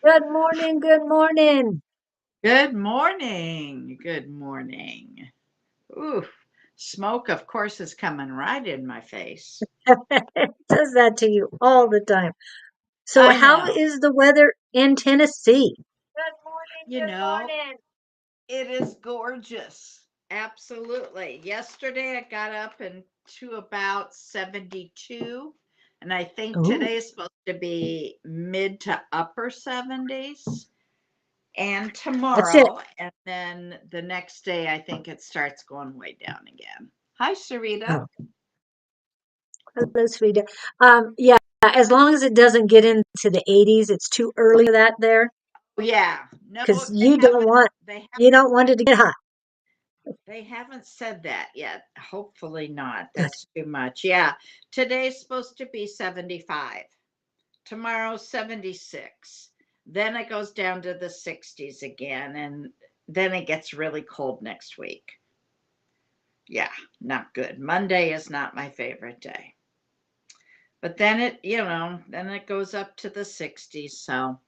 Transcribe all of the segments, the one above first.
Good morning. Good morning. Good morning. Good morning. Ooh, smoke, of course, is coming right in my face. It does that to you all the time. So, I how know. is the weather in Tennessee? Good morning. You Good know, morning. it is gorgeous. Absolutely. Yesterday I got up into about 72, and I think Oh, today is supposed to be mid to upper 70s. And that's it. tomorrow, and then the next day, I think it starts going way down again. Hi, Sarita. Oh, hello, sweetie. Yeah, as long as it doesn't get into the 80s, it's too early for that there Yeah, no, because you don't want it to get hot. they haven't said that yet. Hopefully not. Good. That's too much. Yeah, today's supposed to be 75. Tomorrow's 76. Then it goes down to the 60s again, and then it gets really cold next week. Yeah, not good. Monday is not my favorite day. But then then it goes up to the 60s, so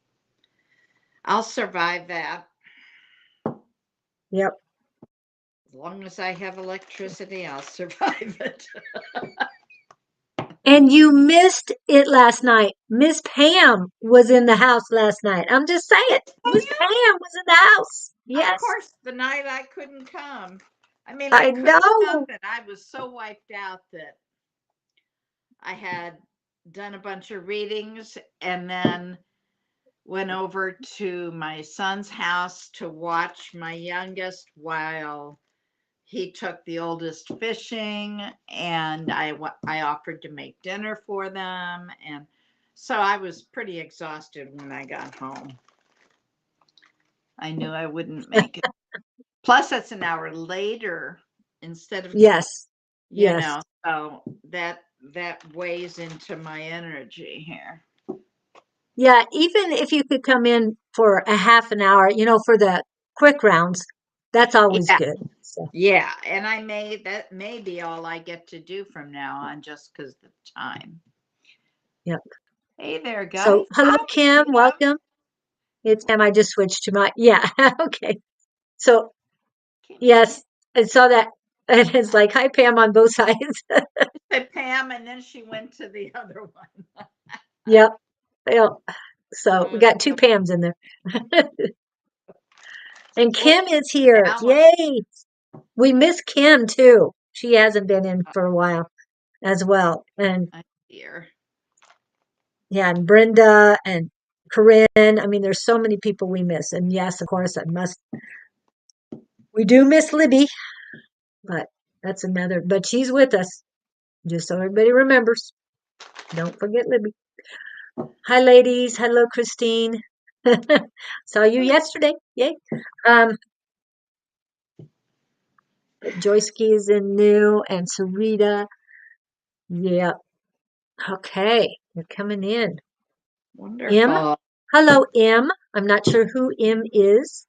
I'll survive that. Yep. As long as I have electricity, I'll survive it. And you missed it last night. Miss Pam was in the house last night. I'm just saying, Oh, Miss Pam was in the house. yeah. Of Yes, course, the night I couldn't come. I mean, I I could have come, know. but I was so wiped out that I had done a bunch of readings and then went over to my son's house to watch my youngest while he took the oldest fishing, and I offered to make dinner for them, and so I was pretty exhausted when I got home. I knew I wouldn't make it. Plus, it's an hour later instead of Yes, you yes. know, so that weighs into my energy here. Yeah, even if you could come in for a half an hour, for the quick rounds, that's always Yeah, good. So, yeah, and that may be all I get to do from now on, just because the time. yeah. Hey there, So, guys. hello, Hi, Kim. Love. Welcome. It's Pam. I just switched to my, yeah. Okay. So, Kimmy. yes, I saw that. And it's like, hi, Pam on both sides. Said Pam, and then she went to the other one. Yep. Yeah. So, we Oh, got two so Pams in there. And well, Kim is here. balance. Yay. We miss Kim too. She hasn't been in for a while as well. And Oh, dear. yeah, and Brenda and Corinne. I mean, there's so many people we miss. And yes, of course, we do miss Libby, but but she's with us. Just so everybody remembers. Don't forget Libby. Hi, ladies. Hello, Christine. Saw you yesterday. Yay. Um, Joyski is in new and Sarita. Yeah. Okay. You're coming in. M. Wonderful. Hello, M. I'm not sure who M is.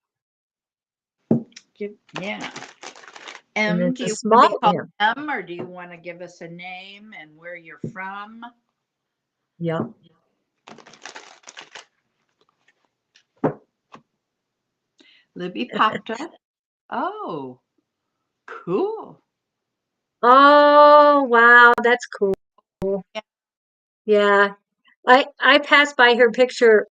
Yeah. And M, it's do a you want to be small called M. M, or do you want to give us a name and where you're from? Yeah. Libby popped up. Oh, cool. Oh, wow. That's cool. Yeah, Yeah. I pass by her picture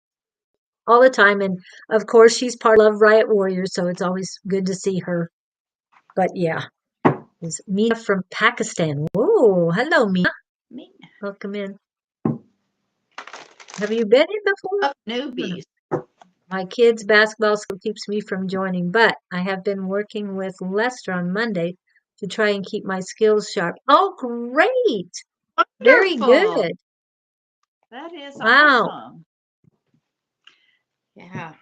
all the time. And of course, she's part of Riot Warriors. So it's always good to see her. But yeah, it's Mina from Pakistan. Whoa. Hello, Mina. me. Welcome in. Have you been in before? Love I don't know. newbies. My kids' basketball school keeps me from joining, but I have been working with Lester on Monday to try and keep my skills sharp. Oh, great! Very Wonderful. good. That is Wow, awesome. Yeah.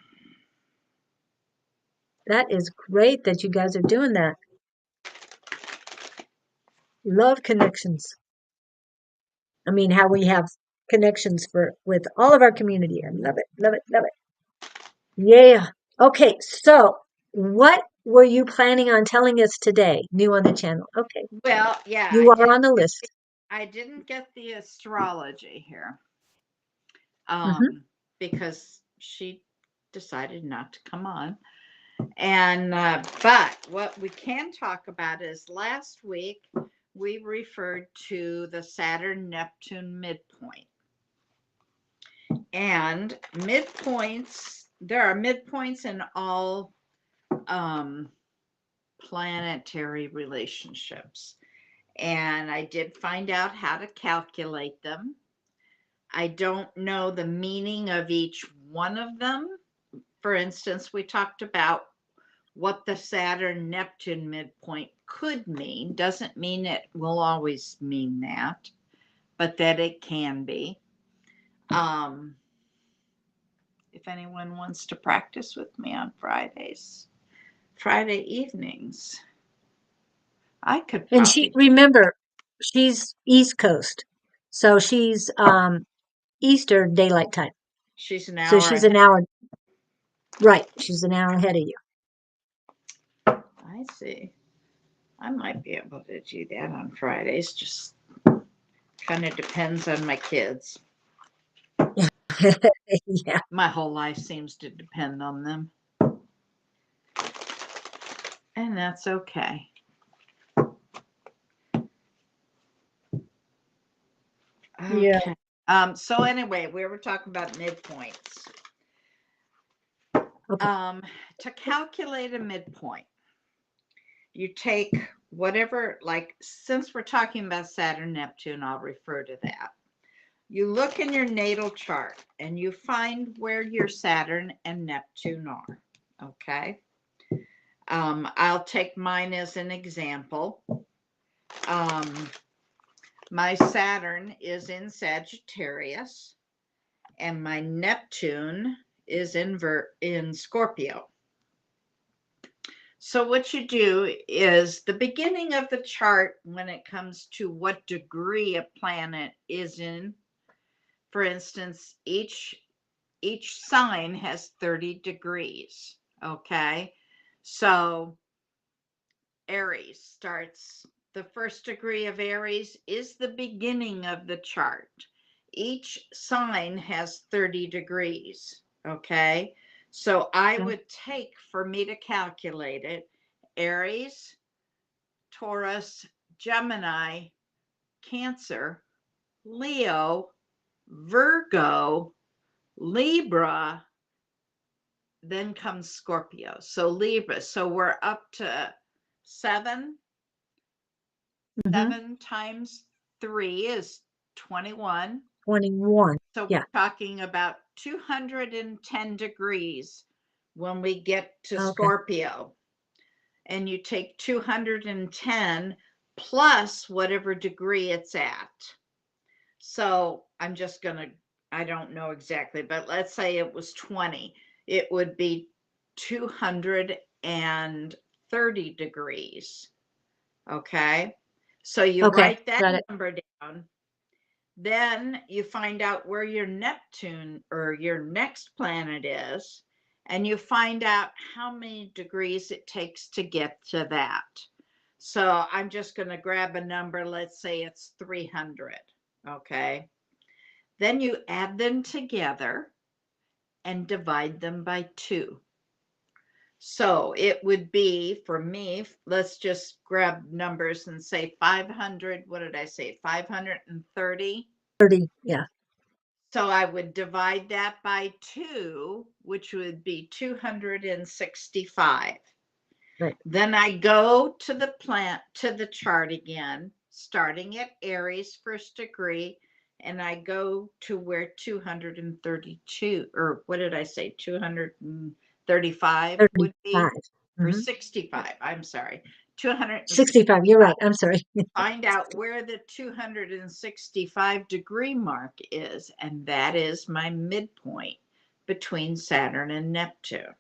that is great that you guys are doing that. Love connections. I mean, how we have connections with all of our community. I love it, love it, love it. Yeah. Okay, so what were you planning on telling us today? New on the channel. Okay, Well, yeah, you are on the list. I didn't get the astrology here. Hmm. Because decided not to come on. And but what we can talk about is last week we referred to the Saturn Neptune midpoint. And midpoints, there are midpoints in all planetary relationships. And I did find out how to calculate them. I don't know the meaning of each one of them. For instance, we talked about what the Saturn Neptune midpoint could mean. Doesn't mean it will always mean that, but that it can be. If anyone wants to practice with me on Friday evenings, I could And she, probably. remember, she's East Coast. So she's Eastern daylight time. She's an So hour she's ahead. an hour, right. She's an hour ahead of you. I see. I might be able to do that on Fridays. Just kind of depends on my kids. Yeah. My whole life seems to depend on them. And that's okay. Yeah. Okay. So anyway, we were talking about midpoints. Okay. To calculate a midpoint, you take whatever, like, since we're talking about Saturn, Neptune, I'll refer to that. You look in your natal chart and you find where your Saturn and Neptune are. Okay. I'll take mine as an example. My Saturn is in Sagittarius and my Neptune is in Scorpio. So what you do is the beginning of the chart when it comes to what degree a planet is in. For instance, each sign has 30 degrees. Okay. So Aries starts, the first degree of Aries is the beginning of the chart. Each sign has 30 degrees. Okay. So I would take, for me to calculate it, Aries, Taurus, Gemini, Cancer, Leo, Virgo, Libra, then comes Scorpio. So Libra. So we're up to 7. Mm-hmm. 7 times 3 is 21. 21. So Yeah. we're talking about 210 degrees when we get to Okay. Scorpio. And you take 210 plus whatever degree it's at. So I'm just going to, I don't know exactly, but let's say it was 20. It would be 230 degrees. Okay. So you Okay. write that Got it. number down. Then you find out where your Neptune or your next planet is, and you find out how many degrees it takes to get to that. So I'm just going to grab a number. Let's say it's 300. Okay. Then you add them together and divide them by 2. So it would be, for me, let's just grab numbers and say 500. What did I say? 530. 30. Yeah. So I would divide that by 2, which would be 265. Right. Then I go to the chart again, starting at Aries first degree, and I go to where 232, or what did I say? 235 would 35. be, or Mm-hmm. 65. I'm sorry. 265. 65. You're right. I'm sorry. Find out where the 265-degree mark is, and that is my midpoint between Saturn and Neptune.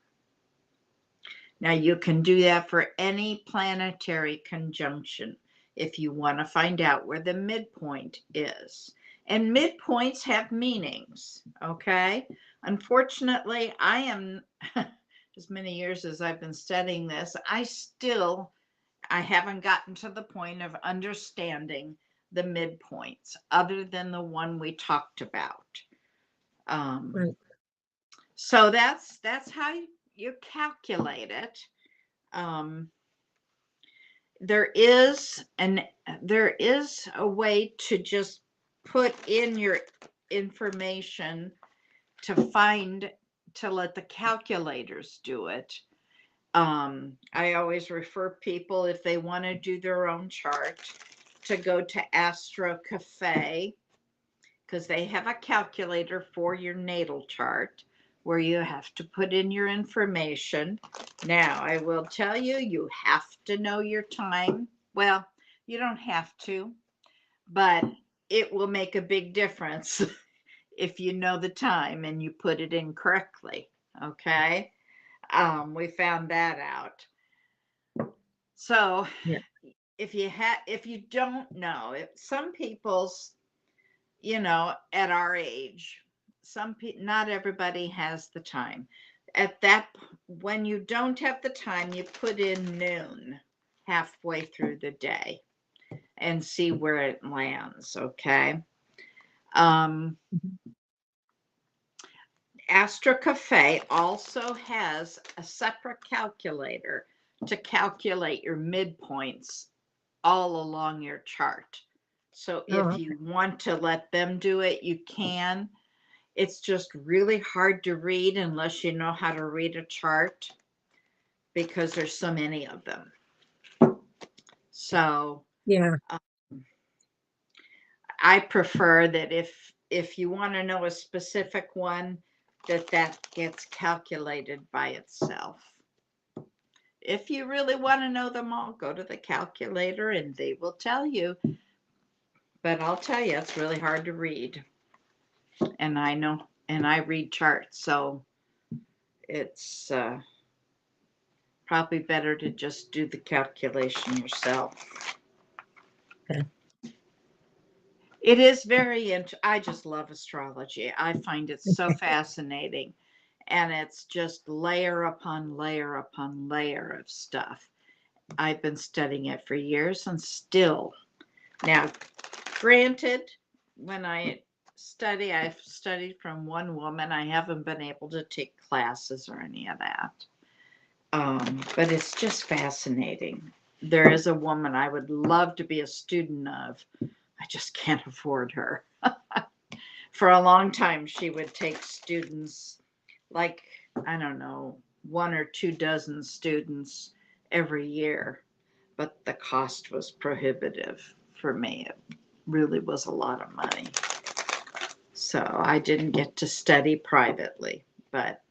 Now, you can do that for any planetary conjunction if you want to find out where the midpoint is. And midpoints have meanings, okay? Unfortunately, I am, as many years as I've been studying this, I haven't gotten to the point of understanding the midpoints other than the one we talked about. Um, Right. So that's how you calculate it. Um, there is an there is a way to just put in your information to find to let the calculators do it. I always refer people, if they want to do their own chart, to go to Astro Cafe, because they have a calculator for your natal chart where you have to put in your information. Now, I will tell you, you have to know your time. Well, you don't have to, but it will make a big difference if you know the time and you put it in correctly. Okay. We found that out. So Yeah. if you don't know, if some people's, at our age, not everybody has the time. At that, when you don't have the time, you put in noon halfway through the day and see where it lands. Okay. Um, Mhm. Astro Cafe also has a separate calculator to calculate your midpoints all along your chart. So Oh, if okay. you want to let them do it, you can. It's just really hard to read unless you know how to read a chart because there's so many of them. So Yeah. um, I prefer that if you want to know a specific one, that gets calculated by itself. If you really want to know them all, go to the calculator and they will tell you. But I'll tell you, it's really hard to read. And I know, and I read charts, so it's probably better to just do the calculation yourself. Okay. It is I just love astrology. I find it so fascinating. And it's just layer upon layer upon layer of stuff. I've been studying it for years and still. Now, granted, when I've studied from one woman. I haven't been able to take classes or any of that. But it's just fascinating. There is a woman I would love to be a student of. I just can't afford her. For a long time, she would take students, like, I don't know, 1 or 2 dozen students every year, but the cost was prohibitive for me. It really was a lot of money. So I didn't get to study privately, but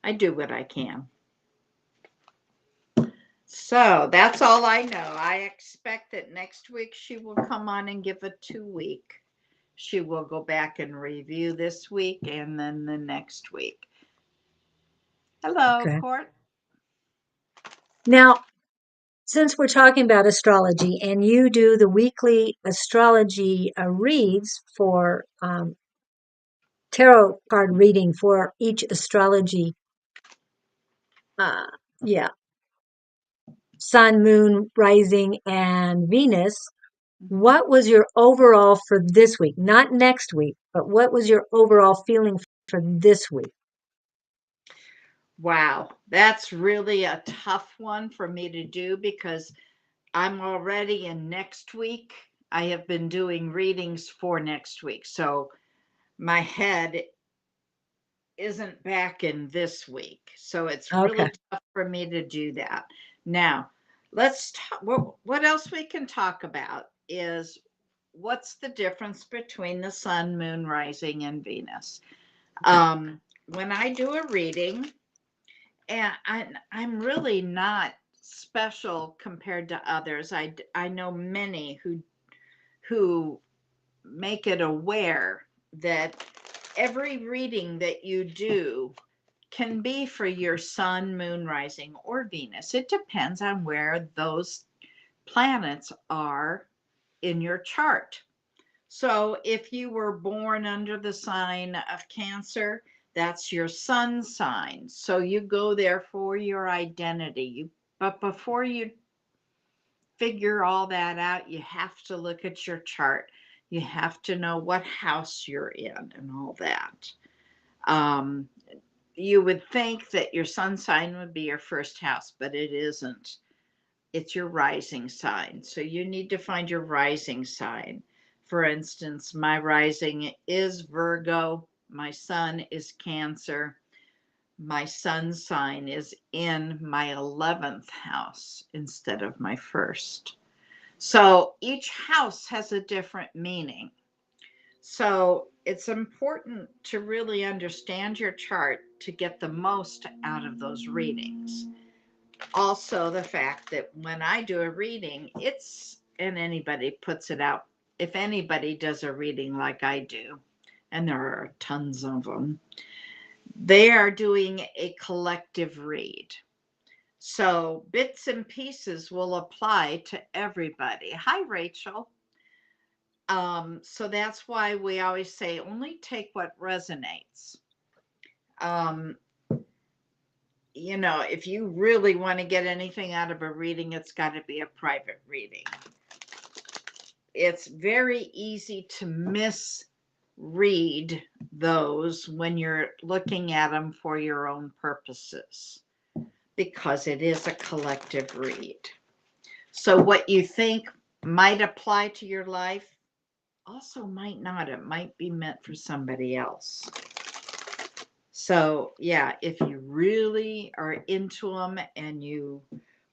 I do what I can. So that's all I know. I expect that next week she will come on and give a 2 week. She will go back and review this week and then the next week. Hello, Okay. Court. Now, since we're talking about astrology and you do the weekly astrology reads for tarot card reading for each astrology, uh, yeah, sun, moon, rising, and Venus, what was your overall for this week? Not next week, but what was your overall feeling for this week? Wow, that's really a tough one for me to do because I'm already in next week. I have been doing readings for next week. So my head isn't back in this week. So it's Okay. really tough for me to do that. Now, let's talk. What else we can talk about is what's the difference between the sun, moon, rising, and Venus. Okay. When I do a reading, and I'm really not special compared to others. I know many who make it aware that every reading that you do can be for your sun, moon, rising, or Venus. It depends on where those planets are in your chart. So if you were born under the sign of Cancer, that's your sun sign. So you go there for your identity. But before you figure all that out, you have to look at your chart. You have to know what house you're in and all that. Um, you would think that your sun sign would be your first house, but it isn't. It's your rising sign. So you need to find your rising sign. For instance, my rising is Virgo, my sun is Cancer. My sun sign is in my 11th house instead of my first. So each house has a different meaning. So it's important to really understand your chart to get the most out of those readings. Also, the fact that when I do a reading, and anybody puts it out, if anybody does a reading like I do, and there are tons of them, they are doing a collective read. So bits and pieces will apply to everybody. Hi, Rachel. So that's why we always say only take what resonates. Um, if you really want to get anything out of a reading, it's got to be a private reading. It's very easy to misread those when you're looking at them for your own purposes, because it is a collective read. So what you think might apply to your life also might not. It might be meant for somebody else. So yeah, if you really are into them and you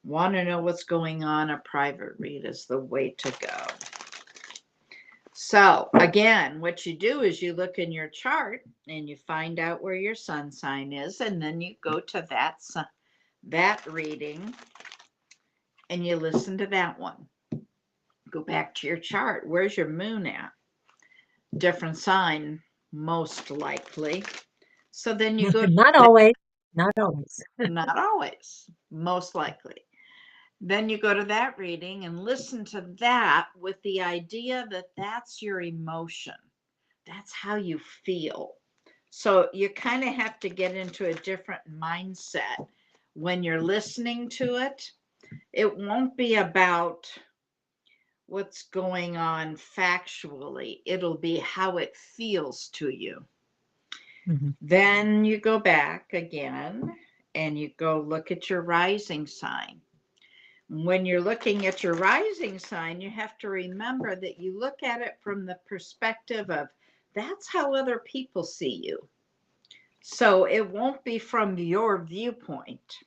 want to know what's going on, a private read is the way to go. So again, what you do is you look in your chart and you find out where your sun sign is, and then you go to that reading and you listen to that one. Go back to your chart. Where's your moon at? Different sign, most likely. So then you go Not always. Not always. not always, most likely. Then you go to that reading and listen to that with the idea that that's your emotion. That's how you feel. So you kind of have to get into a different mindset when you're listening to it. It won't be about what's going on factually, it'll be how it feels to you. Mhm. Then you go back again and you go look at your rising sign. When you're looking at your rising sign, you have to remember that you look at it from the perspective of that's how other people see you. So it won't be from your viewpoint,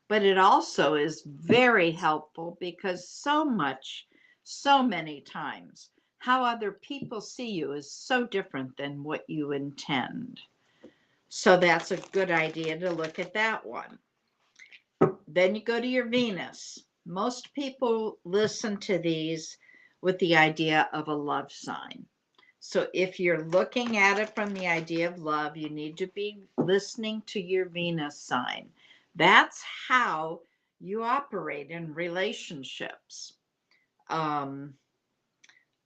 but it also is very helpful because so many times, how other people see you is so different than what you intend. So that's a good idea to look at that one. Then you go to your Venus. Most people listen to these with the idea of a love sign. So if you're looking at it from the idea of love, you need to be listening to your Venus sign. That's how you operate in relationships.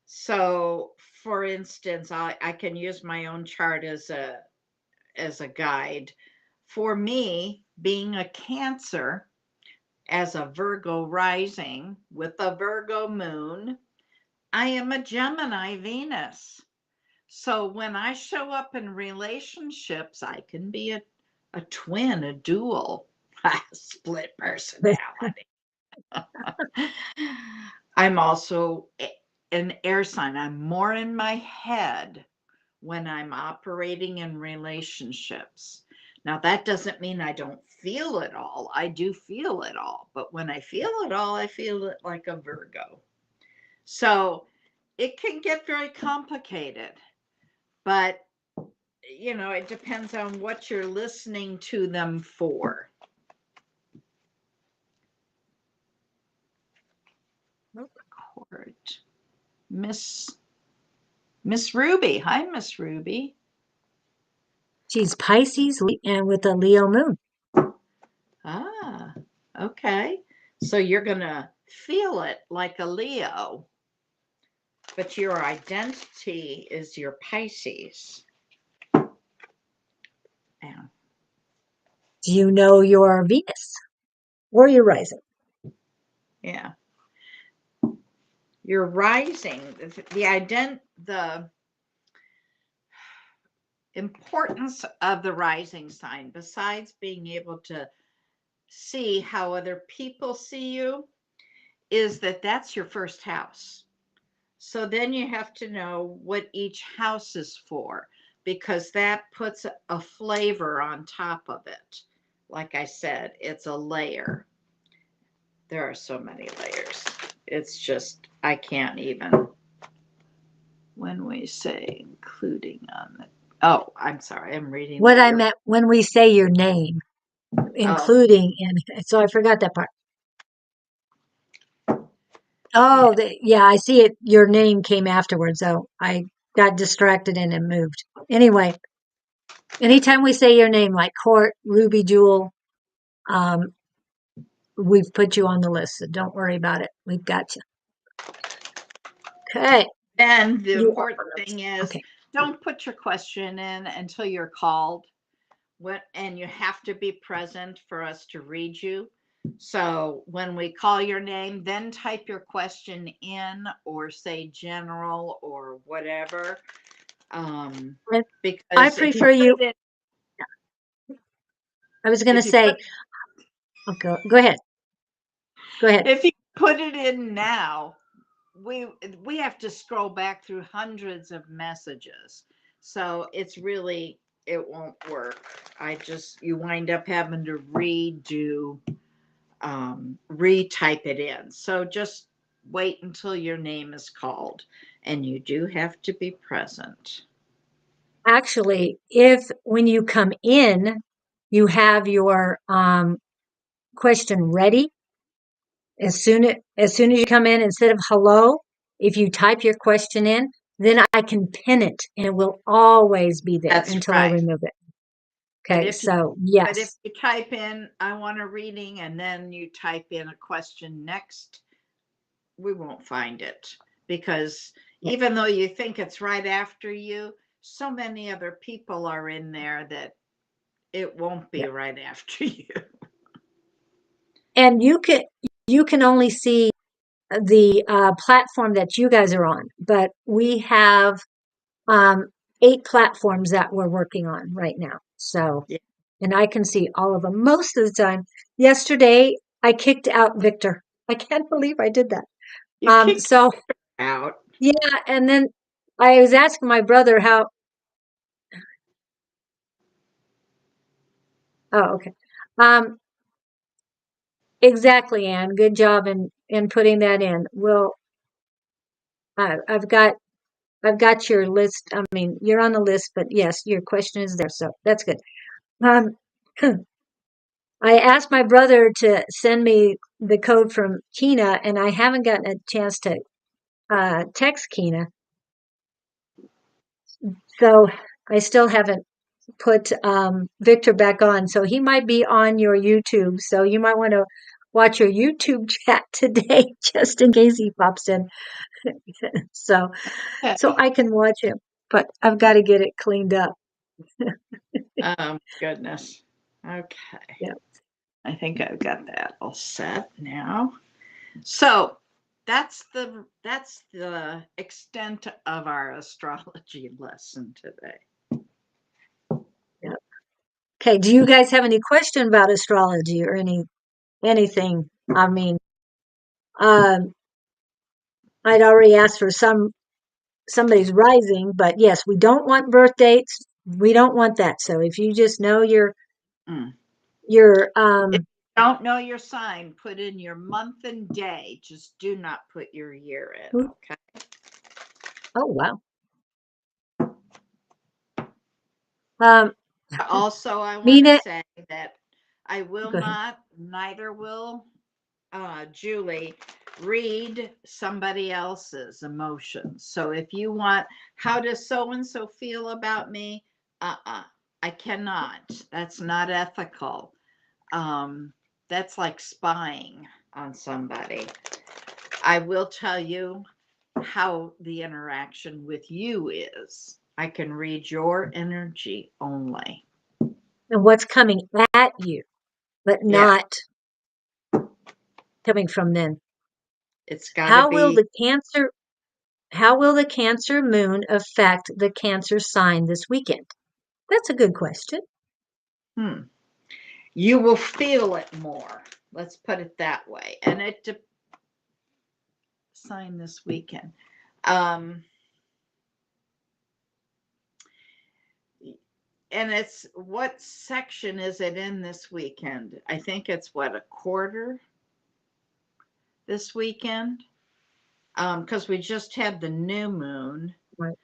So for instance, I can use my own chart as a guide. For me, being a Cancer, as a Virgo rising with a Virgo moon, I am a Gemini Venus. So when I show up in relationships, I can be a twin, a dual, a split personality. I'm also an air sign. I'm more in my head when I'm operating in relationships. Now, that doesn't mean I don't feel it all. I do feel it all. But when I feel it all, I feel it like a Virgo. So it can get very complicated. But, it depends on what you're listening to them for. Court. Miss Ruby. Hi, Miss Ruby. She's Pisces and with a Leo moon. Ah, okay. So you're going to feel it like a Leo, but your identity is your Pisces. Yeah. Do you know your Venus or your rising? Yeah. Your rising, the importance of the rising sign, besides being able to see how other people see you, is that that's your first house. So then you have to know what each house is for, because that puts a flavor on top of it. Like I said, it's a layer. There are so many layers. It's just, I can't even. When we say including on the, oh, I'm sorry, I'm reading What what I you're, meant when we say your name, oh, including in, so I forgot that part. yeah, Oh, yeah, I see it. Your name came afterwards. So I got distracted and it moved. Anyway, anytime we say your name, like Court, Ruby, Jewel, um, we've put you on the list. So don't worry about it. We've got you. Okay. and the You are important on the thing list. is Okay. don't put your question in until you're called. And you have to be present for us to read you. So when we call your name, then type your question in or say general or whatever. I, I Because if you prefer put you. it in, I was going to if you put say, okay, go ahead. Go ahead. if you put it in now, we we have to scroll back through hundreds of messages. So it's really, it won't work. I just, you wind up having to redo, retype it in. So just wait until your name is called, and you do have to be present. Actually, if when you come in, you have your question ready, as soon as you come in, instead of hello, if you type your question in, then I can pin it and it will always be there That's until I right. remove it. But Okay, if you so but if yes. you type in I want a reading and then you type in a question next, we won't find it, because even though you think it's right after you, so many other people are in there that it won't be Yeah. right after you. And you can only see the platform that you guys are on, but we have um 8 platforms that we're working on right now. So, Yeah. and I can see all of them most of the time. Yesterday, I kicked out Victor. I can't believe I did that. You kicked So out. yeah, and then I was asking my brother how. Oh, okay. Um, exactly, Anne. Good job in putting that in. Well, I've got your list. I mean, you're on the list, but yes, your question is there, so that's good. Um, I asked my brother to send me the code from Kina, and I haven't gotten a chance to text Kina, so I still haven't put Victor back on. So he might be on your YouTube. So you might want to watch your YouTube chat today, just in case he pops in. so so Okay. I can watch him, but I've got to get it cleaned up. Goodness. Okay. Yeah. I think I've got that all set now. So that's the extent of our astrology lesson today. Yeah. Okay. Do you guys have any question about astrology or anything? I mean, um, I'd already asked for somebody's rising, but yes, we don't want birth dates. We don't want that. So if you just know Mm. your If you don't know your sign, put in your month and day. Just do not put your year in, okay? oh wow. Um, Also, I want to Mina, say that I will go ahead. not, neither will Julie, read somebody else's emotions. So if you want, how does so and so feel about me? I cannot. That's not ethical. Um, that's like spying on somebody. I will tell you how the interaction with you is. I can read your energy only. And what's coming at you, but Yeah, not coming from them. it's got to How will be. the Cancer how will the Cancer moon affect the Cancer sign this weekend? That's a good question. You will feel it more. Let's put it that way. And it sign this weekend. And it's what section is it in this weekend? I think it's what, a quarter this weekend? Because we just had the new moon. Right.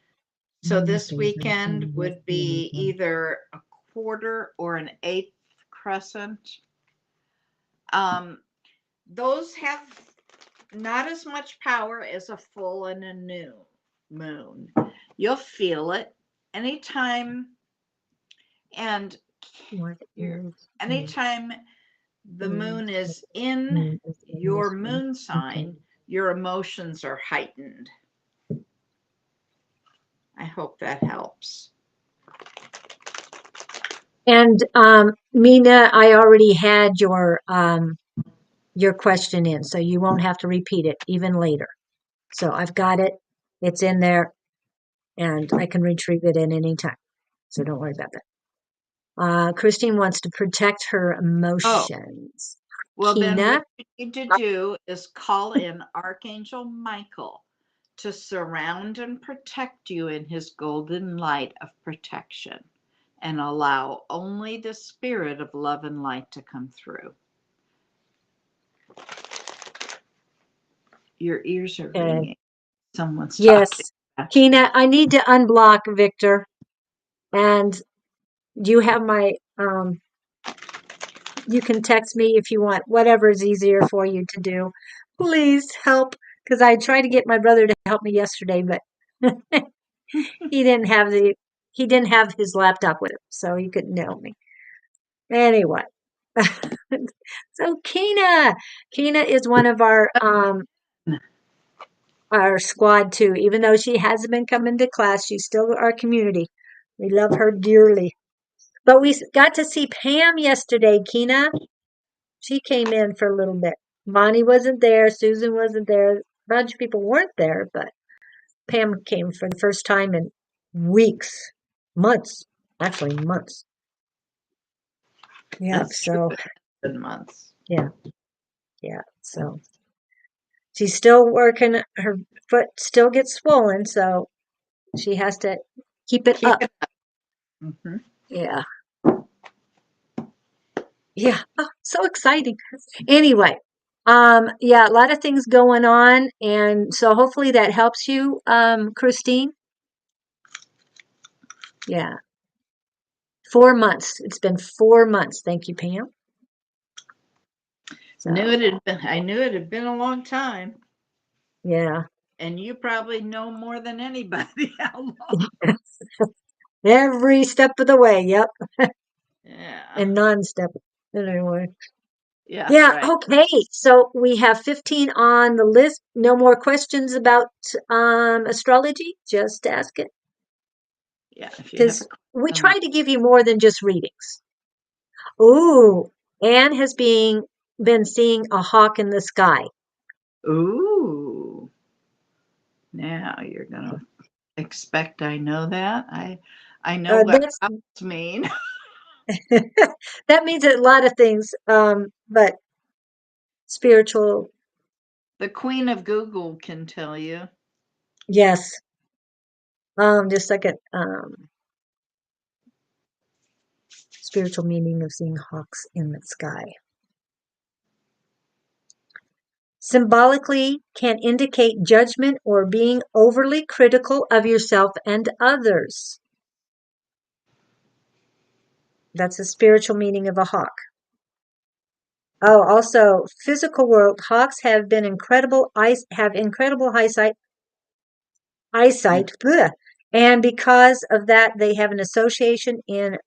So this weekend would be either a quarter or an eighth crescent. Those have not as much power as a full and a new moon. You'll feel it anytime, and anytime the moon is in your moon sign, your emotions are heightened. I hope that helps. And Mina, I already had your question in, so you won't have to repeat it even later. So I've got it. It's in there, and I can retrieve it at any time. So don't worry about that. Christine wants to protect her emotions. Well, Kina? Then what you need to do is call in Archangel Michael to surround and protect you in his golden light of protection and allow only the spirit of love and light to come through. Your ears are ringing. Someone's yes. talking. Kina, I need to unblock Victor. And you have my, you can text me if you want, whatever is easier for you to do. Please help, because I tried to get my brother to help me yesterday, but he didn't have his laptop with him, so he couldn't help me. Anyway. So Kina is one of our squad too. Even though she hasn't been coming to class, she's still our community. We love her dearly. But we got to see Pam yesterday, Kina. She came in for a little bit. Bonnie wasn't there. Susan wasn't there. A bunch of people weren't there, but Pam came for the first time in weeks, months, actually months. Yeah, that's so true. Months. Yeah. So she's still working. Her foot still gets swollen, so she has to keep it up. Mm-hmm. Yeah. Oh, so exciting. Anyway, yeah, a lot of things going on, and so hopefully that helps you, Christine. Yeah. 4 months. It's been 4 months. Thank you, Pam. So. I knew it had been a long time. Yeah. And you probably know more than anybody how long. Every step of the way. Yep. Yeah. And non-step. Anyway. Yeah. Right. Okay. So we have 15 on the list. No more questions about astrology. Just ask it. Yeah. Because we try to give you more than just readings. Ooh, Anne has been seeing a hawk in the sky. Ooh. Now you're gonna expect I know that. I know what hawks mean. That means a lot of things, but spiritual. The Queen of Google can tell you. Yes. Just like a spiritual meaning of seeing hawks in the sky. Symbolically can indicate judgment or being overly critical of yourself and others. That's a spiritual meaning of a hawk. Oh, also physical world, hawks have incredible eyesight, and because of that, they have an association in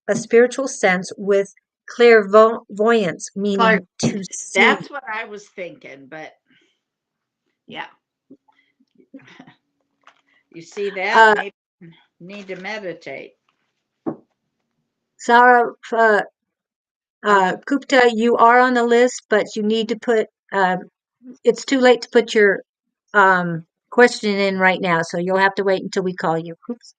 a spiritual sense with clairvoyance, meaning to see. That's what I was thinking, but yeah. You see that? Maybe you need to meditate. Sarah Gupta, you are on the list, but you need to put, it's too late to put your question in right now, so you'll have to wait until we call you. Oops.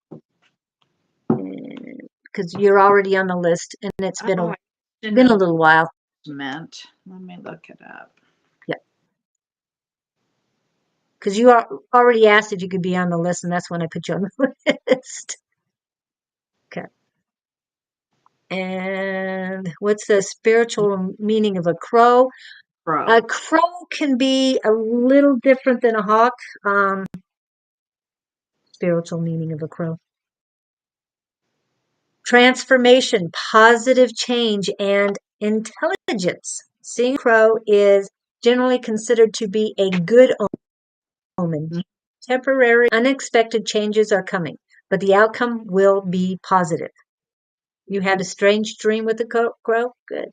because you're already on the list, and it's been Oh, a I didn't been a know little while. what it meant. Let me look it up. Yeah, because you already asked if you could be on the list, and that's when I put you on the list. Okay. And what's the spiritual meaning of a crow? A Pro. crow can be a little different than a hawk. Spiritual meaning of a crow. Transformation, positive change, and intelligence. Seeing a crow is generally considered to be a good omen. Temporary, unexpected changes are coming, but the outcome will be positive. You had a strange dream with a crow? Good.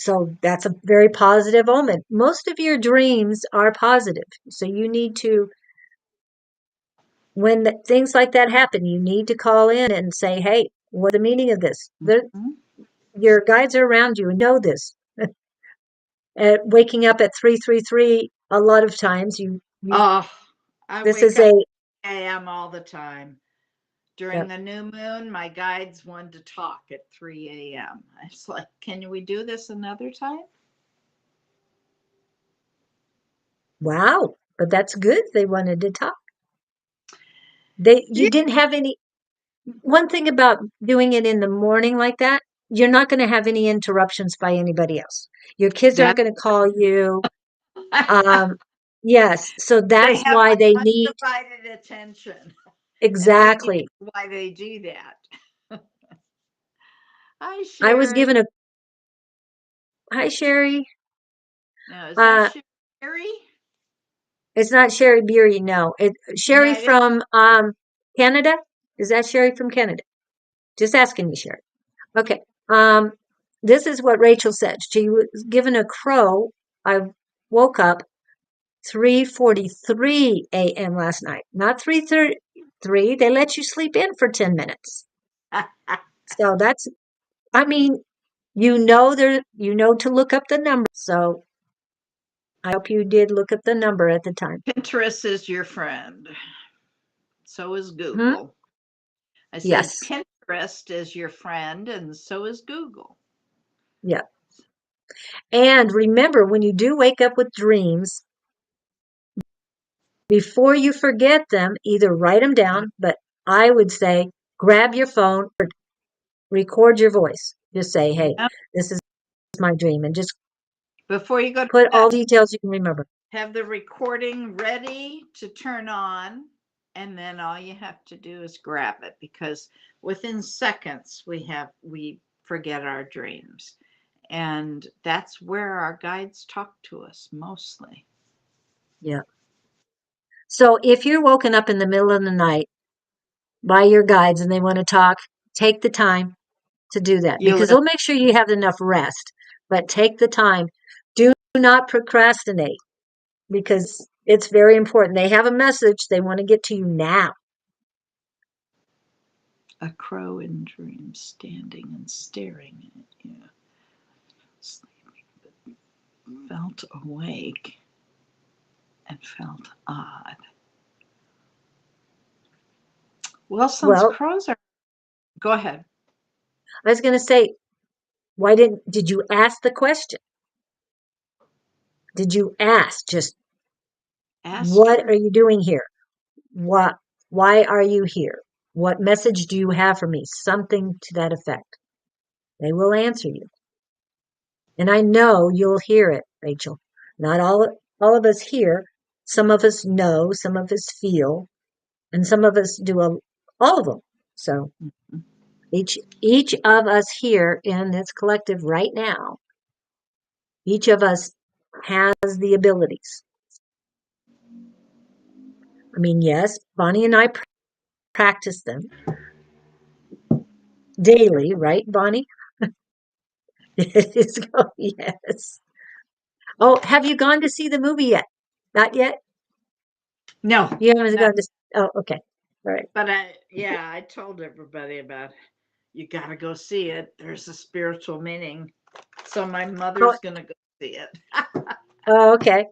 So that's a very positive omen. Most of your dreams are positive. So you need to, when things like that happen, you need to call in and say, hey, what's the meaning of this? Mhm. Your guides are around you and know this. Waking up at 333, a lot of times Oh, I this wake is up a, 3 a.m. all the time. During yep. the new moon, my guides wanted to talk at 3 a.m. I was like, can we do this another time? Wow, but that's good. They wanted to talk. You Yeah. didn't have any, one thing about doing it in the morning like that, you're not going to have any interruptions by anybody else. Your kids aren't That going to call you. Um, yes, so they that's have why they my need undivided attention. And I think exactly. that's why they do that. Hi, I was Sherry. given a hi Sherry. No, is that Uh, Sherry? it's not Sherry Beery, no. Sherry No, it is. from Canada. Is that Sherry from Canada? Just asking you, Sherry. Okay. Um, this is what Rachel said. She was given a crow. I woke up 3:43 a.m. last night, not 3:33. They let you sleep in for 10 minutes. So that's, I mean, you know to look up the number. So I hope you did look up the number at the time. Pinterest is your friend. So is Hmm? Google. I said Yes. Pinterest is your friend, and so is Google. Yeah. And remember, when you do wake up with dreams, before you forget them, either write them down, but I would say grab your phone or record your voice. Just say, hey, Yep. this is my dream, and just Before you go to put bed, all details you can remember. have the recording ready to turn on, and then all you have to do is grab it, because within seconds we forget our dreams, and that's where our guides talk to us mostly. Yeah. So if you're woken up in the middle of the night by your guides and they want to talk, take the time to do that You because listen. they'll make sure you have enough rest. But take the time. Do not procrastinate because it's very important. They have a message they want to get to you now. A crow in dreams, standing and staring at you, sleeping, but felt awake and felt odd. Wilson's Well, crows are. Go ahead. I was going to say, did you ask the question? Did you ask just Asked what her. are you doing here? What, why are you here? What message do you have for me? Something to that effect. They will answer you. And I know you'll hear it, Rachel. Not all of us hear. Some of us know, some of us feel, and some of us do all of them. So each of us here in this collective right now, each of us has the abilities. I mean, yes, Bonnie and I practice them daily, right, Bonnie? Yes. Oh, have you gone to see the movie yet? Not yet? No, You haven't no. gone to, oh, okay. All right. But I told everybody about it. You got to go see it. There's a spiritual meaning. So my Oh, mother's going to go see it. oh, okay.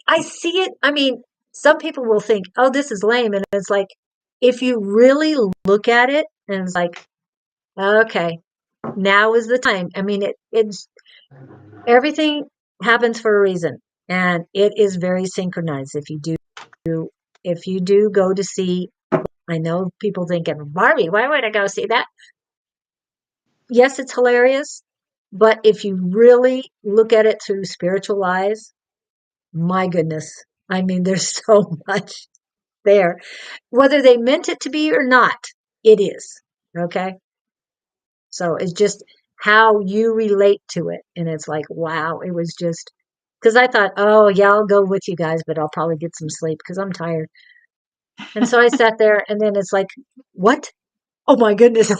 I see it. I mean, some people will think, oh, this is lame. And it's like, if you really look at it, And it's like, okay, now is the time. I mean, it's everything happens for a reason, and it is very synchronized. If you do go to see, I know people think of Barbie. Why would I go see that? Yes, it's hilarious, but if you really look at it through spiritual eyes, my goodness, I mean, there's so much there. Whether they meant it to be or not, it is. Okay. So it's just how you relate to it. And it's like, wow, it was just because I thought, oh, yeah, I'll go with you guys, but I'll probably get some sleep because I'm tired. And so I sat there, and then it's like, what? Oh my goodness.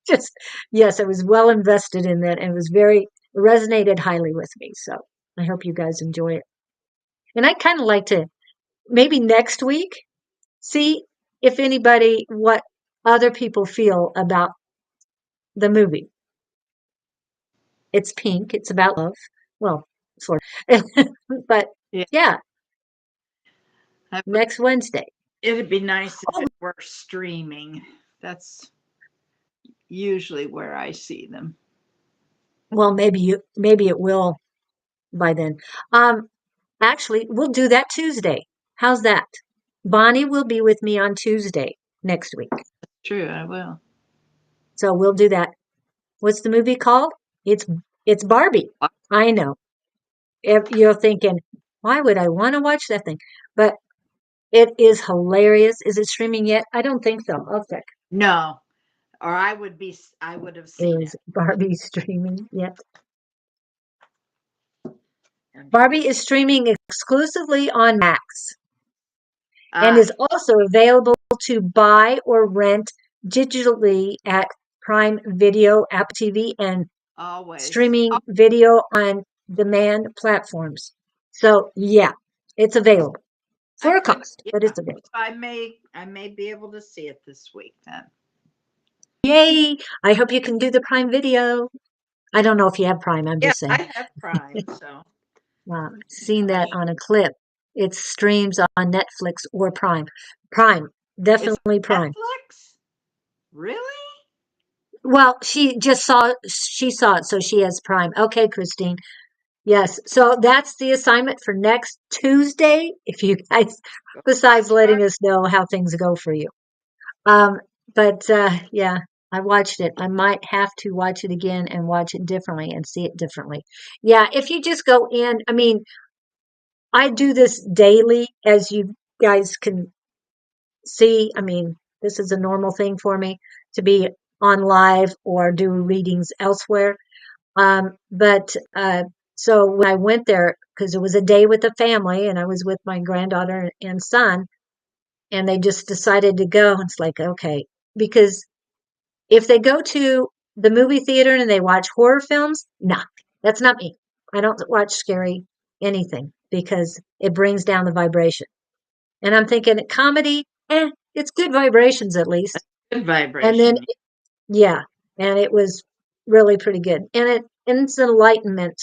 Just, yes, I was well invested in that, and it resonated highly with me. So I hope you guys enjoy it. And I'd kind of like to maybe next week see if anybody, what other people feel about the movie. It's pink. It's about love. Well, sort of. But Yeah. yeah, I would- next Wednesday. It'd be nice if Oh, it were streaming. That's usually where I see them. well, maybe it will by then. Um, Actually, we'll do that Tuesday. How's that? Bonnie will be with me on Tuesday next week. True, I will. So we'll do that. What's the movie called? It's it's Barbie. I know. If you're thinking, why would I want to watch that thing? But it is hilarious. Is it streaming yet? I don't think so. I'll check. No, or I would have seen it. Is Barbie streaming yet? I'm Barbie is streaming exclusively on Max and Ah, is also available to buy or rent digitally at Prime Video, Apple TV, and always. streaming video on demand platforms. So, yeah, it's available I for a could, cost, yeah. but it's available. I may be able to see it this week then. Yay! I hope you can do the Prime Video. I don't know if you have Prime, I'm Yeah, just saying. I have Prime, so Seen I that should. on a clip. It streams on Netflix or Prime. Prime, It's definitely Prime. Netflix? Really? Well, she saw it, so she has Prime. Okay, Christine. Yes. So that's the assignment for next Tuesday. If you guys, Go besides watch letting Barbie. us know how things go for you. Um, but yeah, I watched it. I might have to watch it again and watch it differently and see it differently. Yeah, if you just go in, I mean, I do this daily, as you guys can see. I mean, this is a normal thing for me to be on live or do readings elsewhere. But so when I went there, because it was a day with the family, and I was with my granddaughter and son, and they just decided to go. It's like, okay, because if they go to the movie theater and they watch horror films, nah, that's not me. I don't watch scary anything because it brings down the vibration. And I'm thinking comedy, it's good vibrations at least. Good And then, vibration. yeah, and it was really pretty good. And it's enlightenment,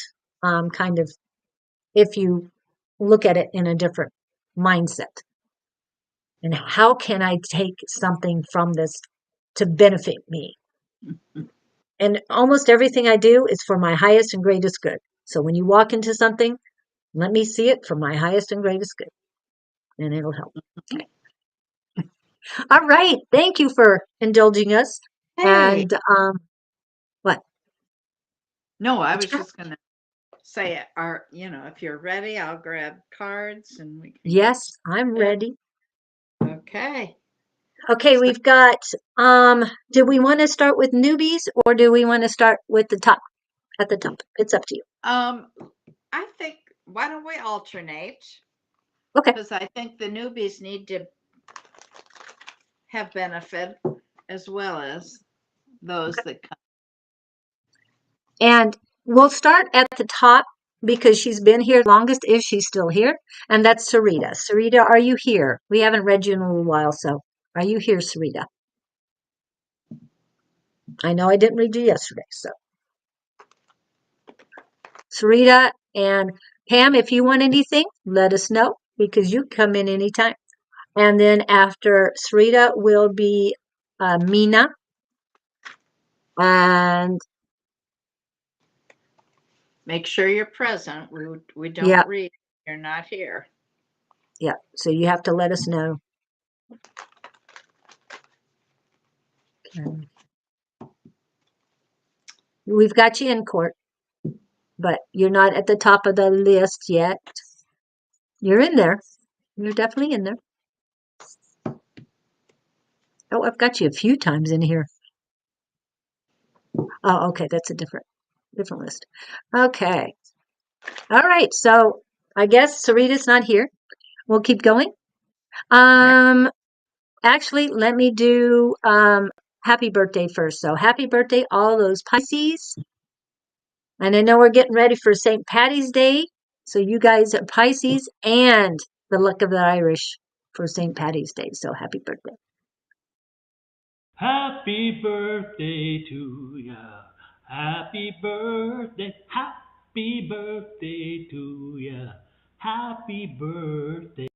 kind of, if you look at it in a different mindset. And how can I take something from this to benefit me? And almost everything I do is for my highest and greatest good. So when you walk into something, let me see it for my highest and greatest good, and it'll help. Okay. All right. Thank you for indulging us. Hey. And what? No, I What was you got? just gonna say, if you're ready, I'll grab cards and we can get Yes, I'm started. ready. Okay. Okay, So, we've got do we want to start with newbies or do we want to start with the top at the top? It's up to you. um, I think why don't we alternate? Okay. Because I think the newbies need to have benefit as well as those that come. And we'll start at the top because she's been here longest if she's still here, and that's Sarita. Sarita, are you here? We haven't read you in a little while, so are you here, Sarita? I know I didn't read you yesterday, so Sarita and Pam, if you want anything, let us know because you come in anytime. And then after Sarita will be Mina, and Make sure you're present. We don't yeah, read. You're not here. yeah. So you have to let us know. Okay. We've got you in court, but you're not at the top of the list yet. You're in there. You're definitely in there. Oh, I've got you a few times in here. Oh, okay, that's a different list. Okay. All right. So I guess Sarita's not here. We'll keep going. Okay. Actually, let me do happy birthday first. So happy birthday, all those Pisces. And I know we're getting ready for St. Patty's Day. So you guys are Pisces and the luck of the Irish for St. Patty's Day. So happy birthday. Happy birthday to ya. Happy birthday to ya. Happy birthday.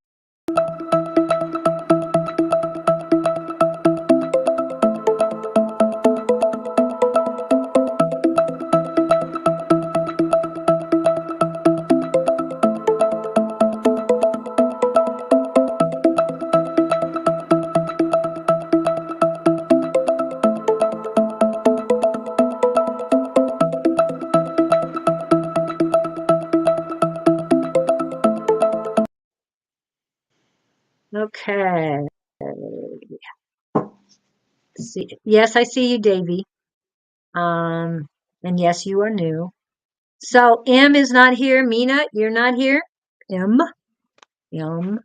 Okay. See, yes, I see you, Davy. And yes, you are new. So M is not here. Mina, you're not here. M. M.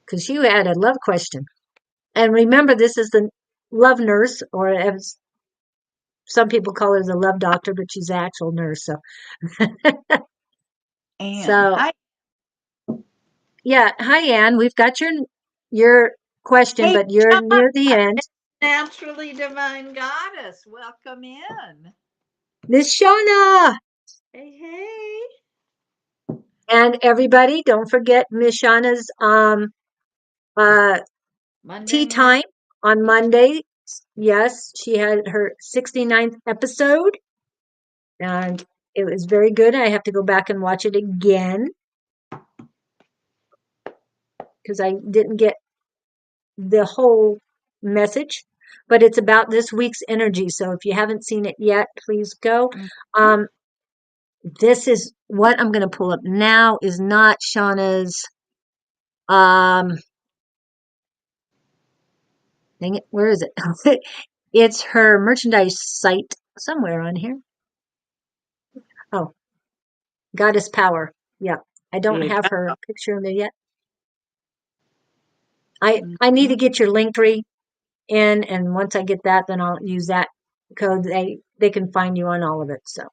Because you had a love question. And remember, this is the love nurse, or as some people call her the love doctor, but she's the actual nurse. So, And so hi. yeah. Hi, Anne. We've got your question, Hey, but you're Shauna, near the end. naturally divine goddess. Welcome in. Miss Shauna. Hey, hey. And everybody, don't forget Miss Shauna's uh Monday tea morning time on teacher. Monday. Yes, she had her 69th episode, and it was very good. I have to go back and watch it again because I didn't get the whole message, but it's about this week's energy. So if you haven't seen it yet, please go. Mhm. Um, this is what I'm going to pull up now is not Shauna's. Um, dang it, where is it? It's her merchandise site somewhere on here. Oh, Goddess Power. Yeah, I don't You have her go. picture in there yet. I need Mhm. to get your link tree in, and once I get that, then I'll use that code. They can find you on all of it. So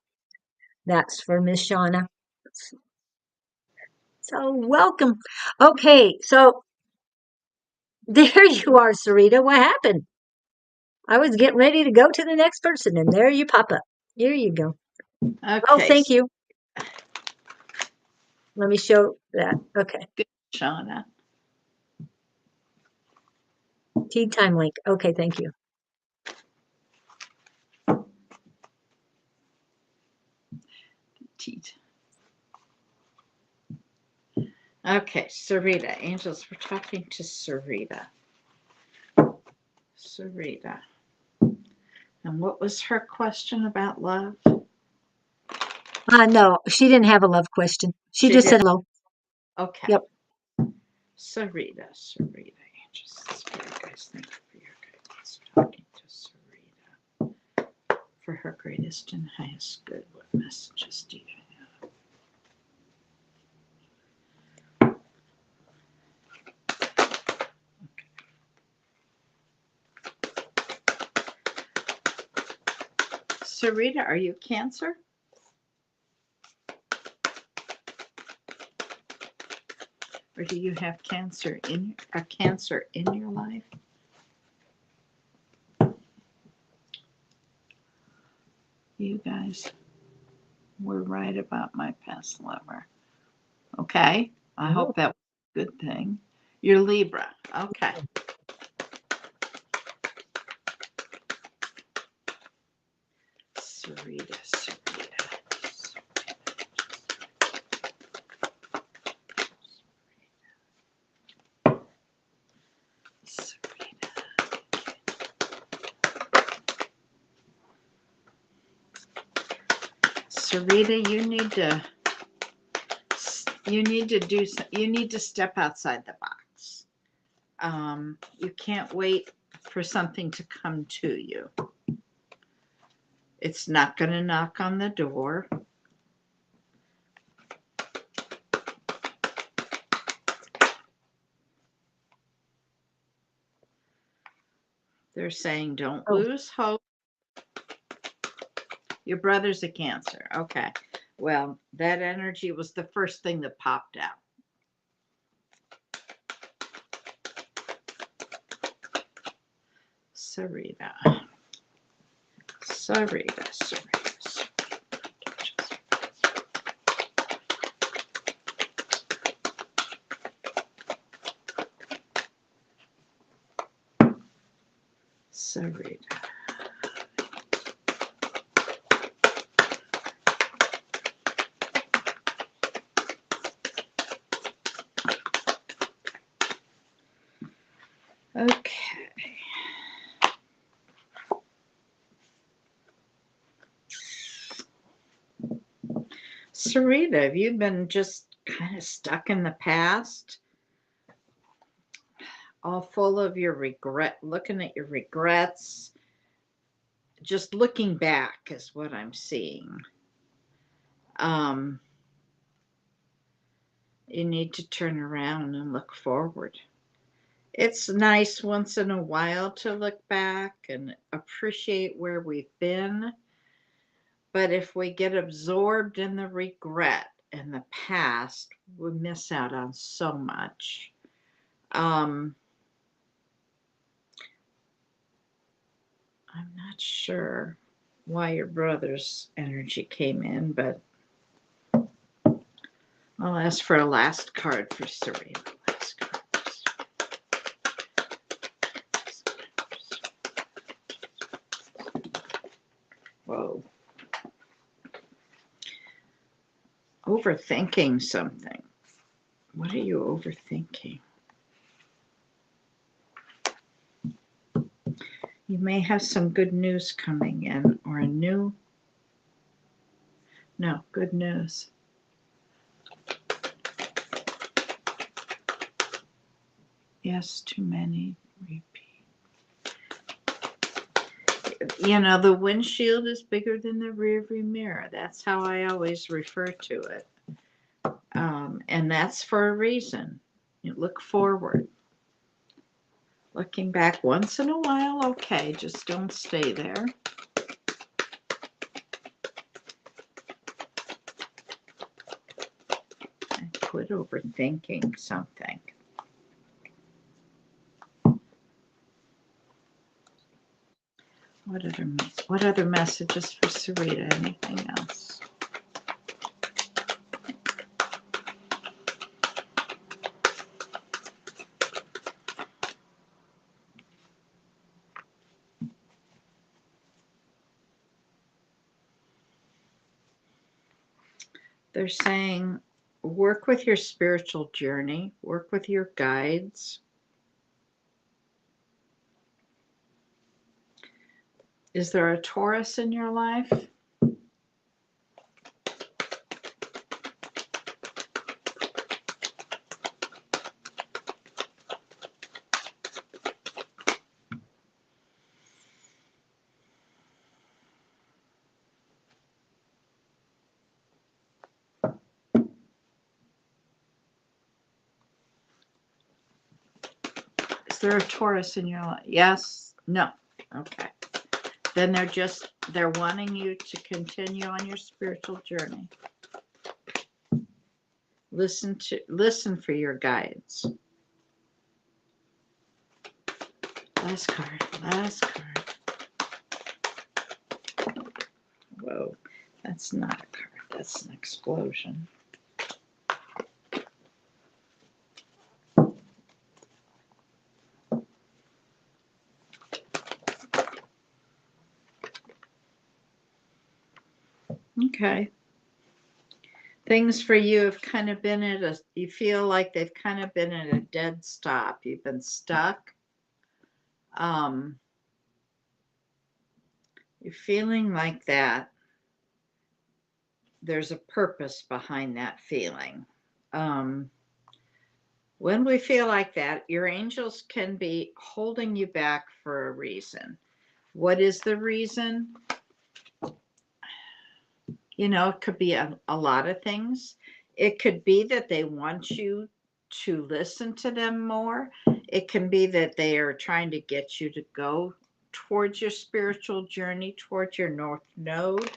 that's for Miss Shauna. So welcome. Okay, so there you are, Sarita. What happened? I was getting ready to go to the next person, and there you pop up. Here you go. Oh, Okay, thank you. Let me show that. Okay. good, Shauna. Tea time link. Okay, thank you. Teat. Okay, Sarita. Angels, we're talking to Sarita. Sarita. And what was her question about love? No, she didn't have a love question. She She just did. said hello. Okay. Yep. Sarita. Angels, Spirit guys, thank you for your guidance. Talking to Sarita. For her greatest and highest good, what messages do you have? Sarita, are you Cancer? Or do you have a Cancer in your life? You guys were right about my past lover. Okay. I hope that was a good thing. You're Libra. Okay. Sarita, Sarita. Sarita. Sarita, you need to step outside the box. You can't wait for something to come to you. It's not going to knock on the door. They're saying don't lose hope. Your brother's a Cancer. Okay. Well, that energy was the first thing that popped out. Sarita. Sarita, Sarita, Sarita. Okay. Sarita, have you been just kind of stuck in the past? All full of your regret, looking at your regrets. Just looking back is what I'm seeing. You need to turn around and look forward. It's nice once in a while to look back and appreciate where we've been. But if we get absorbed in the regret and the past, we miss out on so much. I'm not sure why your brother's energy came in, but I'll ask for a last card for Serena. Last card. Whoa. Overthinking something. What are you overthinking? You may have some good news coming in or good news. Yes, too many. Repeat. You know, the windshield is bigger than the rearview mirror. That's how I always refer to it. And that's for a reason. You look forward. Looking back once in a while, okay, just don't stay there. And quit overthinking something. What other messages for Sarita? Anything else? They're saying work with your spiritual journey, work with your guides. Is there a Taurus in your life? Is there a Taurus in your life? Yes? No. Okay. Then they're wanting you to continue on your spiritual journey. Listen for your guides. Last card. Whoa. That's not a card. That's an explosion. Okay. Things for you have kind of been you feel like they've kind of been at a dead stop. You've been stuck. Um, you're feeling like that. There's a purpose behind that feeling. Um, when we feel like that, your angels can be holding you back for a reason. What is the reason? It could be a lot of things. It could be that they want you to listen to them more. It can be that they are trying to get you to go towards your spiritual journey, towards your North Node.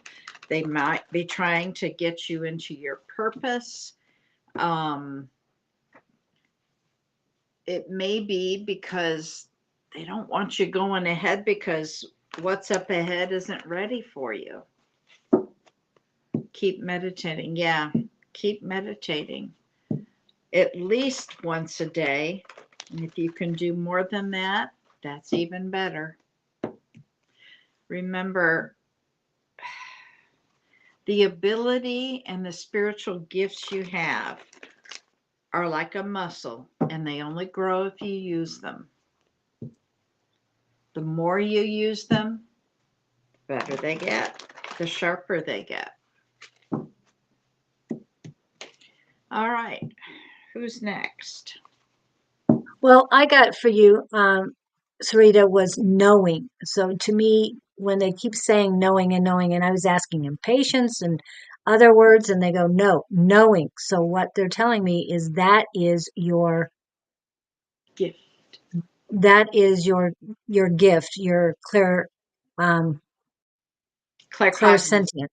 They might be trying to get you into your purpose. It may be because they don't want you going ahead because what's up ahead isn't ready for you. Keep meditating. Yeah, keep meditating at least once a day. And if you can do more than that, that's even better. Remember, the ability and the spiritual gifts you have are like a muscle, and they only grow if you use them. The more you use them, the better they get, the sharper they get. All right. Who's next? Well, I got for you, Sarita, was knowing. So to me, when they keep saying knowing and knowing, and I was asking them patience and other words, and they go, no, knowing. So what they're telling me is Gift. that is your gift, your Claircognizant. clairsentient,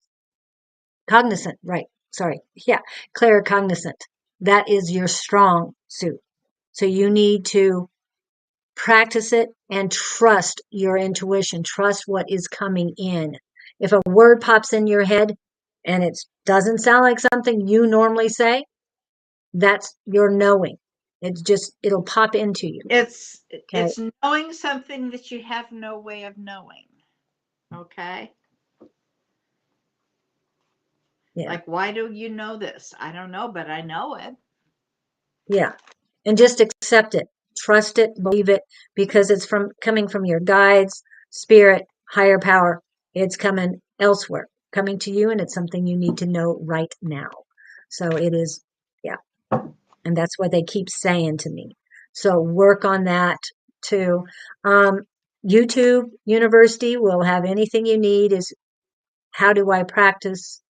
cognizant, right? Sorry. Yeah. Claircognizant. That is your strong suit. So you need to practice it and trust your intuition, trust what is coming in. If a word pops in your head and it doesn't sound like something you normally say, that's your knowing. It'll pop into you. It's Okay. it's knowing something that you have no way of knowing. Okay? Yeah. Like, why do you know this? I don't know, but I know it. Yeah. And just accept it. Trust it, believe it, because it's coming from your guides, spirit, higher power. It's coming elsewhere, coming to you, and it's something you need to know right now. So it is, yeah. And that's what they keep saying to me. So work on that too. Um, YouTube University will have anything you need. Is how do I practice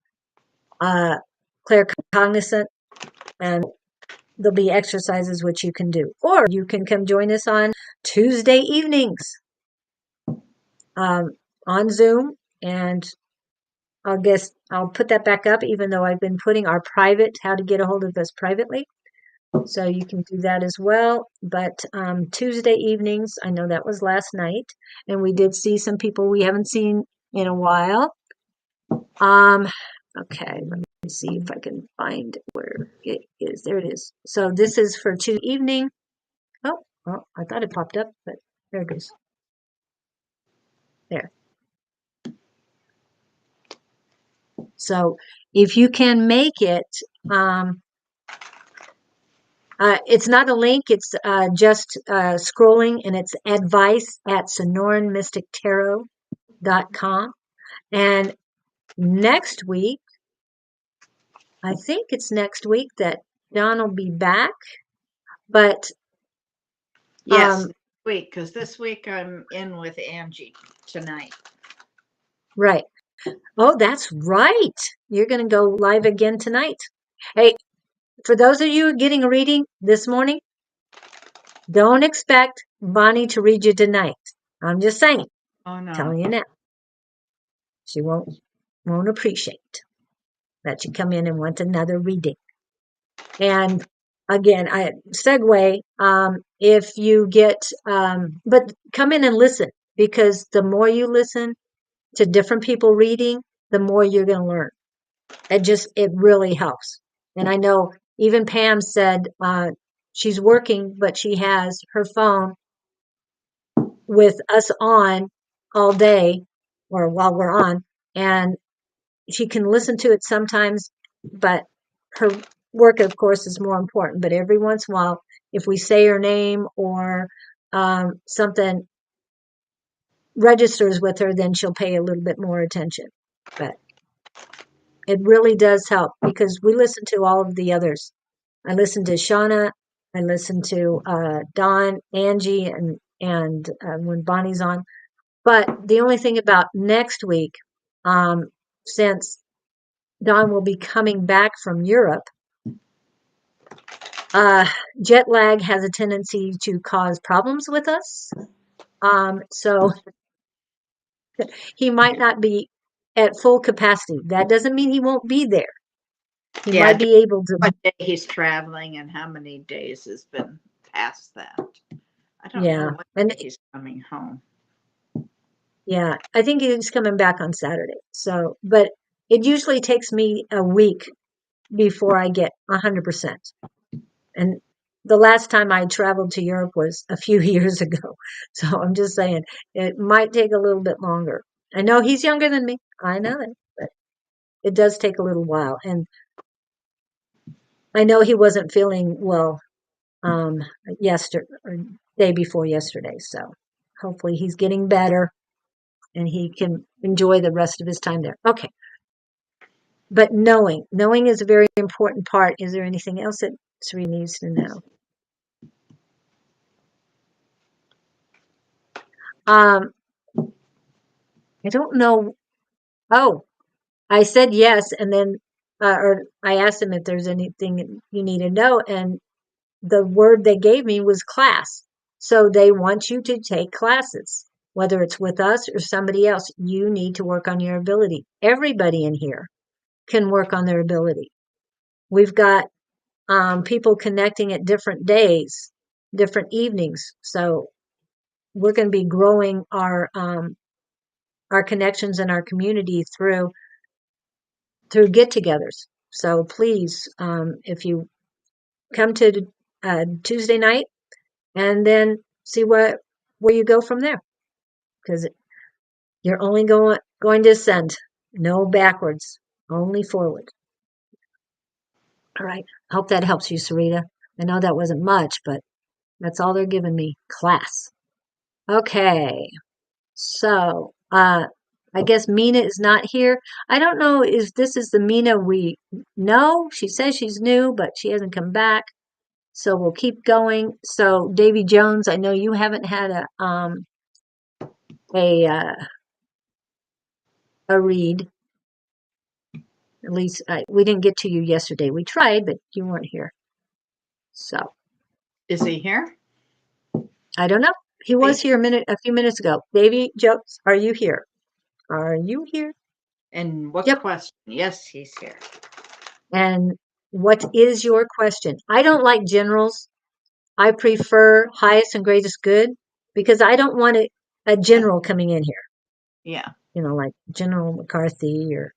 claircognizant, and there'll be exercises which you can do, or you can come join us on Tuesday evenings um, on Zoom, and I'll put that back up, even though I've been putting our private, how to get a hold of us privately. So you can do that as well. But Tuesday evenings, I know that was last night, and we did see some people we haven't seen in a while. Okay, let me see if I can find where it is. There it is. So this is for Tuesday evening. Oh, well, I thought it popped up, but there it goes. There. So if you can make it, it's not a link, it's just scrolling, and it's advice@sonoranmystictarot.com. And next week, I think it's next week that Don will be back, but Yes, next week, because this week I'm in with Angie tonight. right. Oh, that's right. You're going to go live again tonight. Hey, for those of you getting a reading this morning, don't expect Bonnie to read you tonight. I'm just saying. Oh no. Telling you now. She won't appreciate that you come in and want another reading. And again, I segue, if you get, but come in and listen, because the more you listen to different people reading, the more you're going to learn. It really helps. And I know even Pam said, she's working, but she has her phone with us on all day, or while we're on, and she can listen to it sometimes, but her work, of course, is more important. But every once in a while, if we say her name or something registers with her, then she'll pay a little bit more attention. But it really does help because we listen to all of the others. I listen to Shauna, I listen to Don, Angie, and when Bonnie's on. But the only thing about next week, since Don will be coming back from Europe, jet lag has a tendency to cause problems with us. So he might not be at full capacity. That doesn't mean he won't be there. He Yeah, might be able to. what day he's traveling and how many days has been past that. I don't know Yeah, what and day he's coming home. yeah, I think he's coming back on Saturday. So, but it usually takes me a week before I get 100%. And the last time I traveled to Europe was a few years ago. So I'm just saying it might take a little bit longer. I know he's younger than me. I know that, but it does take a little while. And I know he wasn't feeling well yesterday or day before yesterday. So hopefully he's getting better and he can enjoy the rest of his time there. Okay. But knowing is a very important part. Is there anything else that Sri needs to know? Um, I don't know. Oh, I said yes, and then or I asked him if there's anything you need to know, and the word they gave me was class. So they want you to take classes, whether it's with us or somebody else. You need to work on your ability. Everybody in here can work on their ability. We've got people connecting at different days, different evenings. So we're going to be growing our connections in our community through get-togethers. So please, if you come to Tuesday night, and then see where you go from there, because you're only going to ascend, no backwards, only forward. All right. Hope that helps you, Sarita. I know that wasn't much, but that's all they're giving me. Class. Okay. So, I guess Mina is not here. I don't know if this is the Mina we know. She says she's new, but she hasn't come back. So we'll keep going. So Davy Jones, I know you haven't had a uh, a read. At least we didn't get to you yesterday. We tried, but you weren't here. So Is he here? I don't know. He was here a few minutes ago. Davy Jones, are you here? Are you here? And what Yep. question? Yes, he's here. And what is your question? I don't like generals. I prefer highest and greatest good because I don't want a general coming in here. Yeah. Like General McCarthy or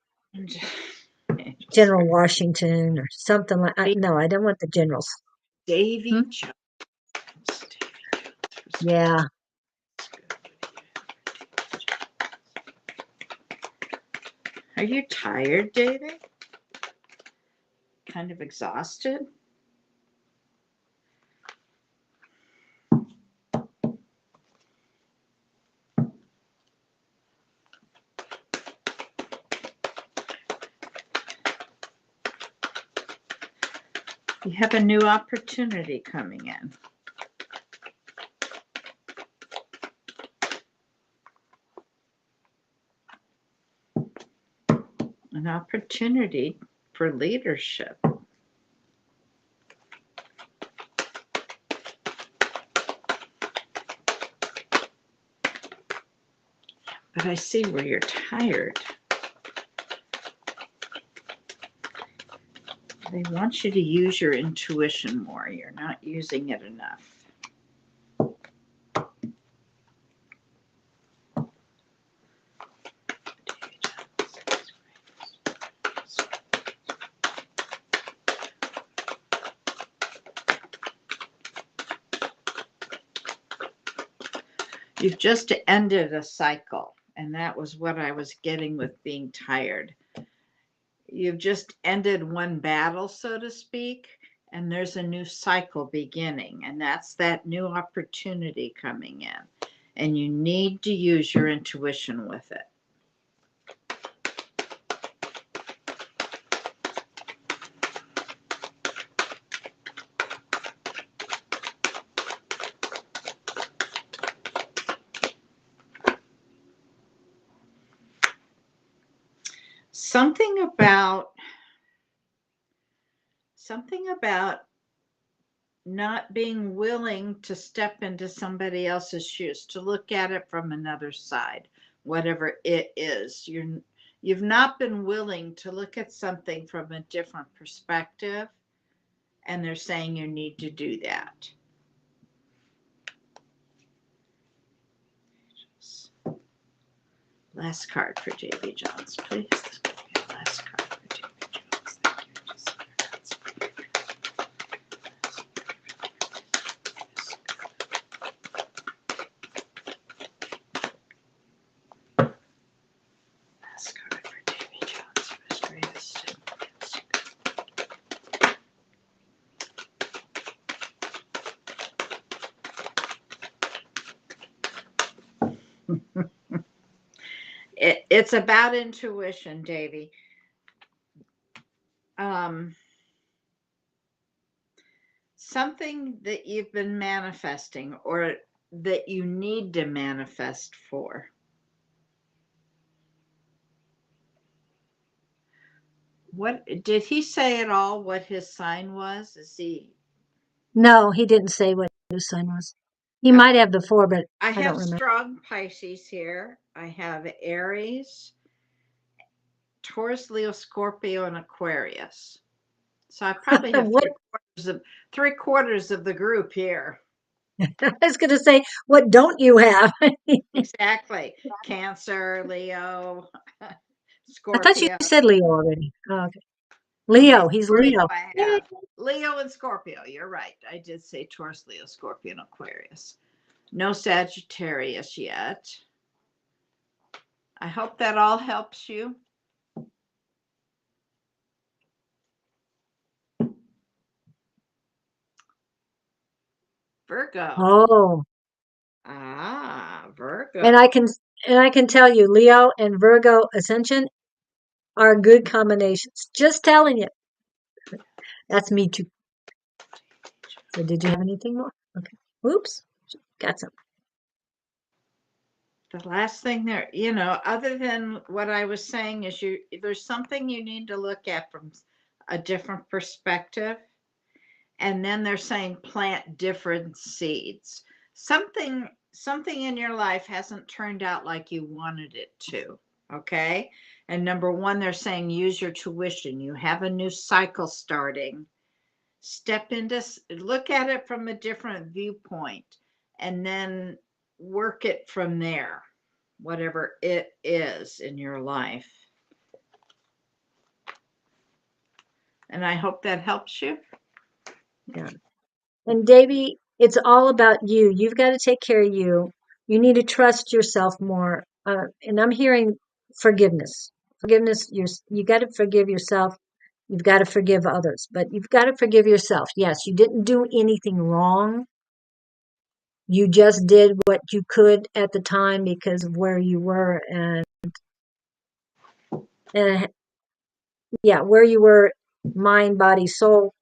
General Washington or something like that. No, I don't want the generals. Davy Jones. Yeah. Are you tired, David? Kind of exhausted? You have a new opportunity coming in. An opportunity for leadership. But I see where you're tired. They want you to use your intuition more. You're not using it enough. You've just ended a cycle, and that was what I was getting with being tired. you've just ended one battle, so to speak, and there's a new cycle beginning, and that's that new opportunity coming in. And you need to use your intuition with it. Something about not being willing to step into somebody else's shoes, to look at it from another side, whatever it is. You've not been willing to look at something from a different perspective, and they're saying you need to do that. Last card for J.B. Johns, please. Last card for J.B. Johns. Thank you. Last card for J.B. Johns. Frustrated. It's about intuition, Davy. Something that you've been manifesting or that you need to manifest for. What did he say at all what his sign was? Is he? No, he didn't say what his sign was. He might have before, but I I don't have remember. strong Pisces here. I have Aries, Taurus, Leo, Scorpio, and Aquarius. So I probably have What? three-quarters of the group here. I was going to say, what don't you have? Exactly. Cancer, Leo, I thought you Scorpio. said Leo already. Oh, okay. Leo, he's Scorpio Leo. I have. Leo and Scorpio. You're right. I did say Taurus, Leo, Scorpio, and Aquarius. No Sagittarius yet. I hope that all helps you. Virgo. Oh. Virgo. And I can tell you, Leo and Virgo Ascension are good combinations. Just telling you. That's me too. So did you have anything more? Okay. Oops. Got some. The last thing there, other than what I was saying is there's something you need to look at from a different perspective. And then they're saying plant different seeds. Something in your life hasn't turned out like you wanted it to. Okay. And number one, they're saying use your tuition. You have a new cycle starting. Look at it from a different viewpoint and then work it from there, whatever it is in your life. And I hope that helps you. Yeah. And Davy, it's all about you. You've got to take care of you. You need to trust yourself more. And I'm hearing forgiveness. Forgiveness, you got to forgive yourself. You've got to forgive others, but you've got to forgive yourself. Yes, you didn't do anything wrong. You just did what you could at the time because of where you were and yeah, where you were, mind, body, soul,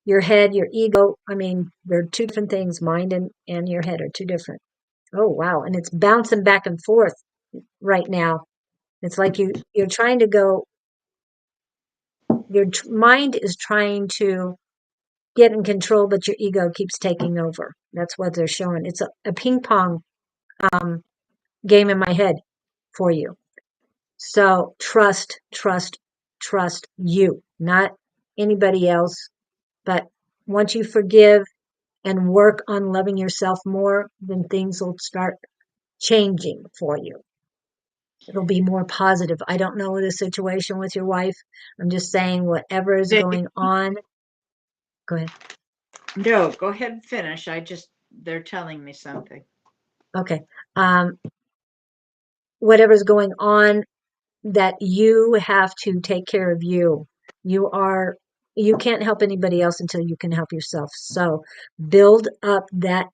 your head, your ego. I mean, they're two different things. Mind and your head are two different. Oh, wow. And it's bouncing back and forth right now. It's like you're trying to go, your mind is trying to get in control, but your ego keeps taking over. That's what they're showing. It's a ping pong game in my head for you. So trust you, not anybody else. But once you forgive and work on loving yourself more, then things will start changing for you. It'll be more positive. I don't know the situation with your wife. I'm just saying whatever is going on. Go ahead. No, go ahead and finish. They're telling me something. Okay. Whatever's going on that you have to take care of you. You can't help anybody else until you can help yourself. So build up that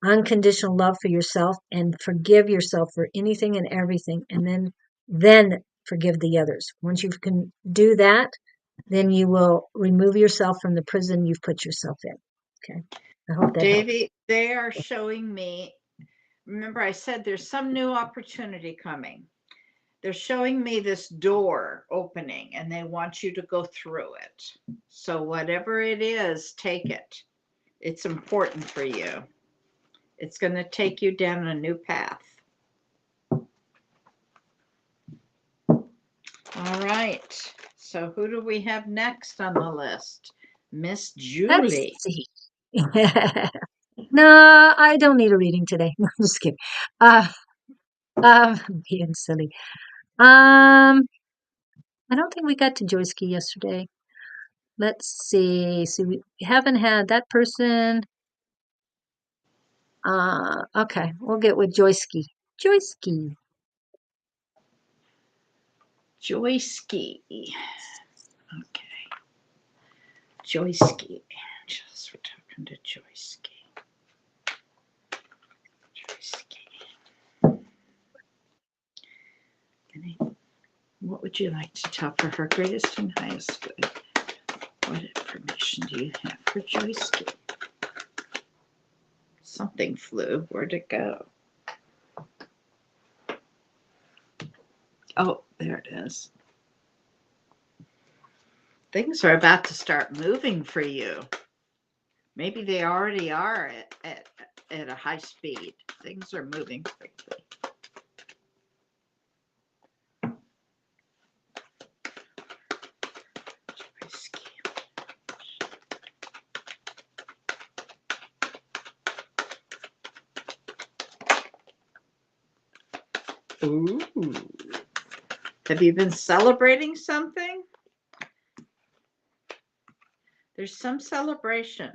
unconditional love for yourself and forgive yourself for anything and everything, and then forgive the others. Once you can do that, then you will remove yourself from the prison you've put yourself in. Okay. I hope that helps. Davy, they are showing me. Remember, I said there's some new opportunity coming. They're showing me this door opening and they want you to go through it. So, whatever it is, take it. It's important for you. It's going to take you down a new path. All right. So, who do we have next on the list? Miss Julie. Let's see. No, I don't need a reading today. No, I'm just kidding. Being silly. I don't think we got to Joyski yesterday. Let's see. So we haven't had that person. Okay, we'll get with Joyski. Joyski. Joyski. Okay. Joyski. Angels, we're talking to Joyski. What would you like to tell for her greatest and highest good? What information do you have for Joyski? Something flew. Where'd it go? Oh, there it is. Things are about to start moving for you. Maybe they already are at a high speed. Things are moving quickly. Ooh. Have you been celebrating something? There's some celebration.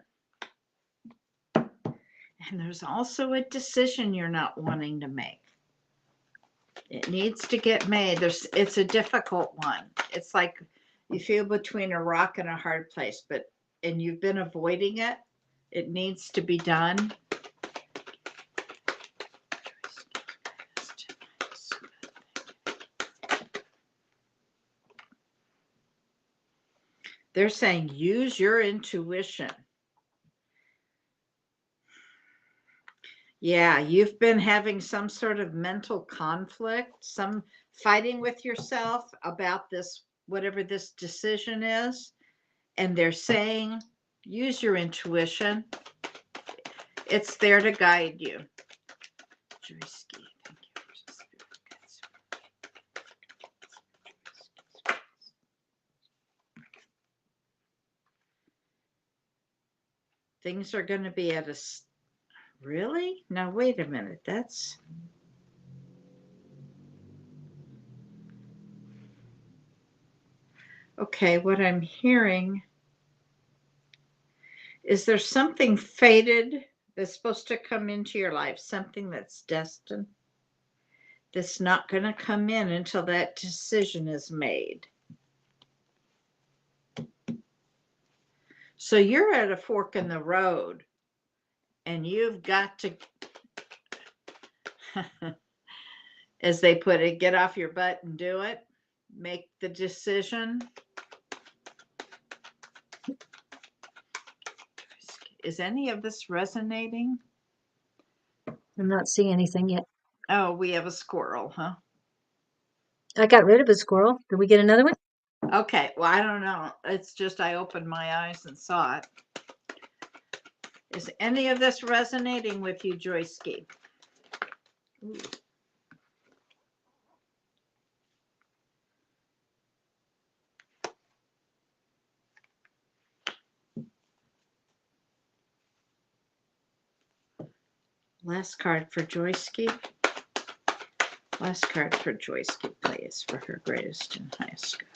And there's also a decision you're not wanting to make. It needs to get made. It's a difficult one. It's like you feel between a rock and a hard place, and you've been avoiding it. It needs to be done. They're saying use your intuition. Yeah, you've been having some sort of mental conflict, some fighting with yourself about this, whatever this decision is. And they're saying use your intuition. It's there to guide you. Joyski, thank you. Things are going to be at a... Really? Now, wait a minute. That's... Okay, what I'm hearing is there's something fated that's supposed to come into your life, something that's destined, that's not going to come in until that decision is made. So you're at a fork in the road, and you've got to, as they put it, get off your butt and do it. Make the decision. Is any of this resonating? I'm not seeing anything yet. Oh, we have a squirrel, huh? I got rid of a squirrel. Did we get another one? Okay, well, I don't know. It's just I opened my eyes and saw it. Is any of this resonating with you, Joyski? Ooh. Last card for Joyski. Last card for Joyski, please, for her greatest and highest good.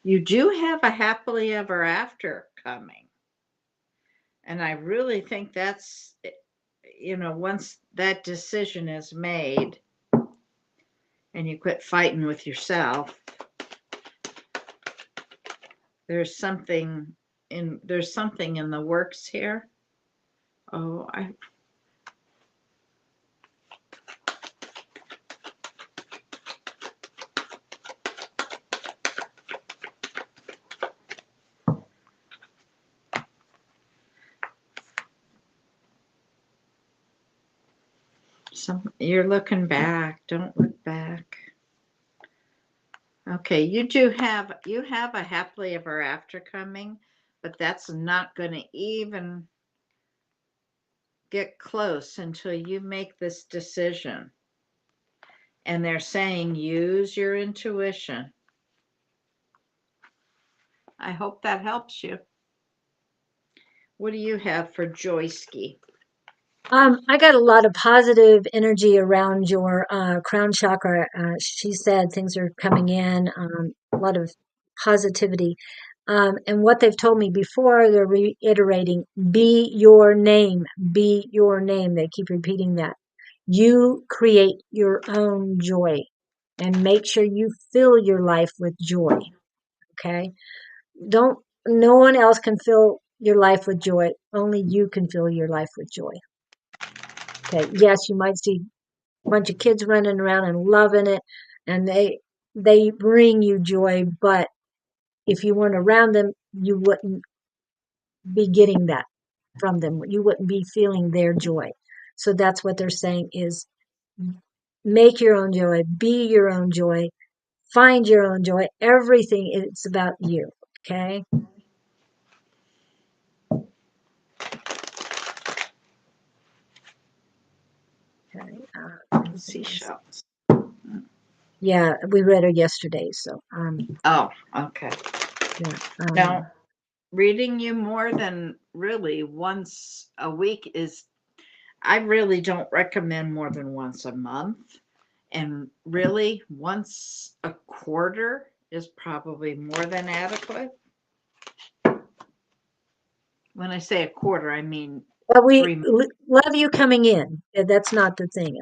You do have a happily ever after coming. And I really think that's, once that decision is made and you quit fighting with yourself, there's something in the works here. Oh, you're looking back. Don't look back. Okay, you have a happily ever after coming, but that's not going to even get close until you make this decision. And they're saying use your intuition. I hope that helps you. What do you have for Joyski? I got a lot of positive energy around your crown chakra. She said things are coming in, a lot of positivity. And what they've told me before, they're reiterating, be your name, be your name. They keep repeating that. You create your own joy and make sure you fill your life with joy. Okay. No one else can fill your life with joy. Only you can fill your life with joy. Okay, yes, you might see a bunch of kids running around and loving it, and they bring you joy, but if you weren't around them, you wouldn't be getting that from them. You wouldn't be feeling their joy. So that's what they're saying is make your own joy, be your own joy, find your own joy. Everything is about you. Okay. Okay. Seashells. Yeah, we read her yesterday, so Oh, okay. yeah. Now, reading you more than really once a week I really don't recommend more than once a month. And really, once a quarter is probably more than adequate. When I say a quarter, I mean But we 3 months. love you coming in. That's not the thing.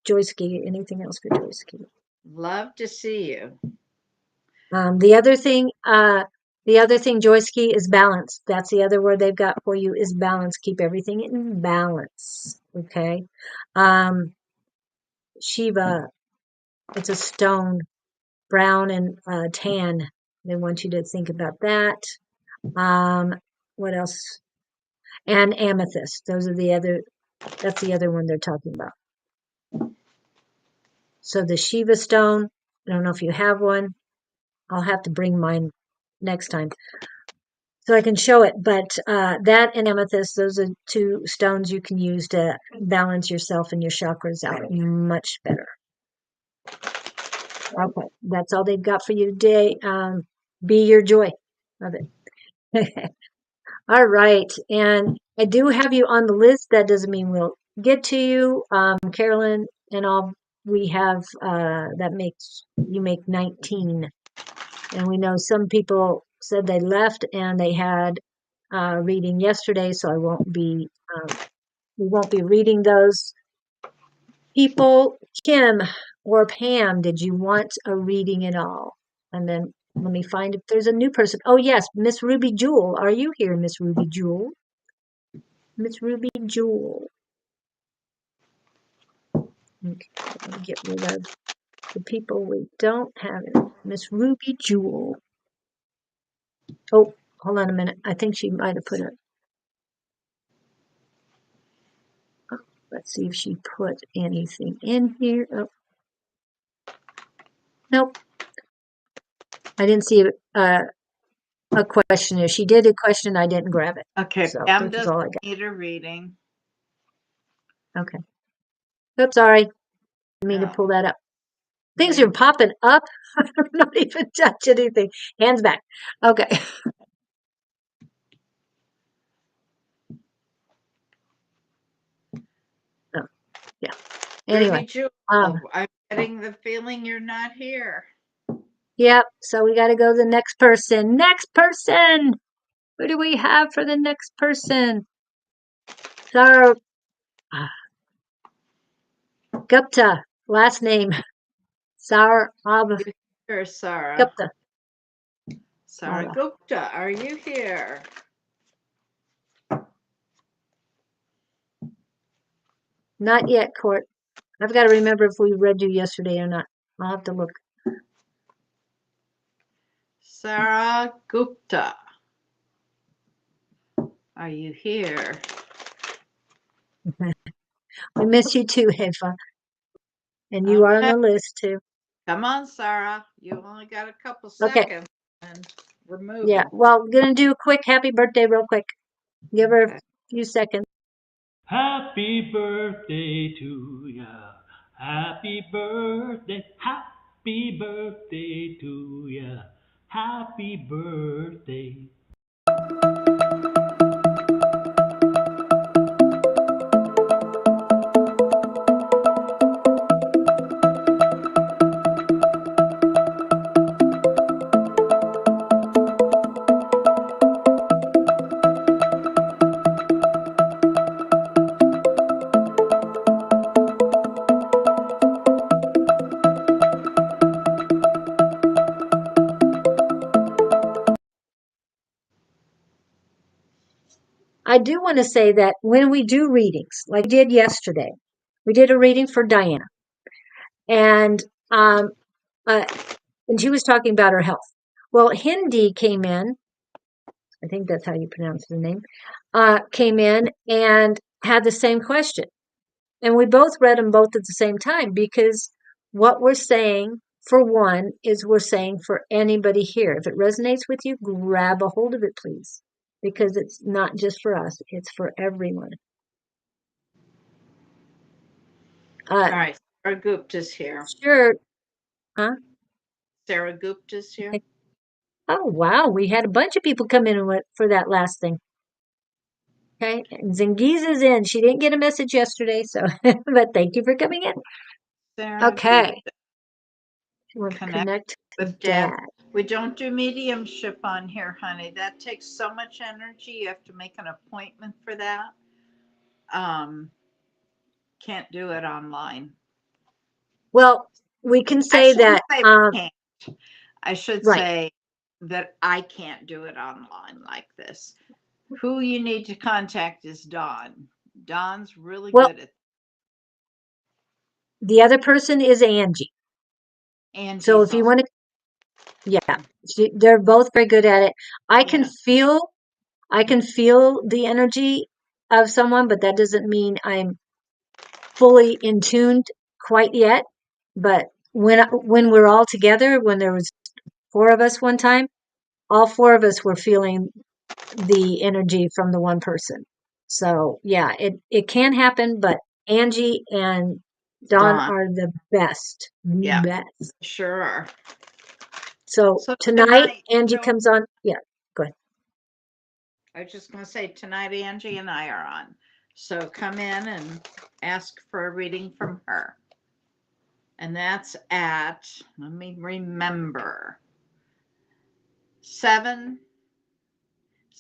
Joyski, anything else for Joyski? Love to see you. The other thing, Joyski, is balance. That's the other word they've got for you is balance. Keep everything in balance. Okay. Shiva, it's a stone, brown and tan. They want you to think about that. What else? And amethyst. That's the other one they're talking about. So the Shiva stone, I don't know if you have one. I'll have to bring mine next time so I can show it. But that and amethyst, those are two stones you can use to balance yourself and your chakras out much better. Okay, that's all they've got for you today. Be your joy. Love it. All right, and I do have you on the list. That doesn't mean we'll get to you, Carolyn, and all. We have that makes you make 19. And we know some people said they left and they had reading yesterday, so we won't be reading those people. Kim or Pam, did you want a reading at all? And then let me find if there's a new person. Oh yes, Miss Ruby Jewel. Are you here, Miss Ruby Jewel? Miss Ruby Jewel. Okay, let me get rid of the people we don't have. Miss Ruby Jewel. Oh, hold on a minute. I think she might have put a. Let's see if she put anything in here. Oh. Nope. I didn't see a question. If she did a question, I didn't grab it. Okay, So Pam that's all I doesn't got. need a reading. Okay. Oops, sorry. Didn't mean to pull that up. Things are popping up. I'm not even touch anything. Hands back. Okay. Oh, yeah. Anyway. Ruby Jewel, I'm getting the feeling you're not here. Yep. So we got to go to the next person. Next person. Who do we have for the next person? So Gupta, last name. Sarah Here, Sarah. Gupta. Sarah Gupta, are you here? Not yet, Court. I've got to remember if we read you yesterday or not. I'll have to look. Sarah Gupta, are you here? We miss you too, Hefa. And you are on the list too. Come on, Sarah. You only got a couple seconds. And we're moving. Yeah. Well, gonna do a quick happy birthday real quick. Give her a few seconds. Happy birthday to ya. Happy birthday. Happy birthday to ya. Happy birthday. I do want to say that when we do readings, like we did yesterday, we did a reading for Diana, and uh, and she was talking about her health. Well, Hindi came in. I think that's how you pronounce the name. Came in and had the same question, and we both read them both at the same time because what we're saying, for one, is we're saying for anybody here. If it resonates with you, grab a hold of it, please, because it's not just for us; it's for everyone. All right, Sarah Gupta's here. Sure. Huh? Sarah Gupta's here. Okay. Oh, wow. We had a bunch of people come in for that last thing. Okay. And Zingiza's in. She didn't get a message yesterday, so, but thank you for coming in. Sarah Okay. We'll connect with Dad. We don't do mediumship on here, honey. That takes so much energy. You have to make an appointment for that. Can't do it online. Well, we can say that. I should say that I can't do it online like this. Who you need to contact is Don. Don's really good at it. The other person is Angie. So if you want to, yeah, they're both very good at it. I can feel the energy of someone, but that doesn't mean I'm fully in tuned quite yet. But when we're all together, when there was 4 of us one time, all 4 of us were feeling the energy from the one person. So yeah, it can happen, but Angie and Don are the best. The best. Sure are. So tonight Angie comes on. Yeah, go ahead. I was just going to say tonight Angie and I are on. So come in and ask for a reading from her. And that's at, let me remember, 7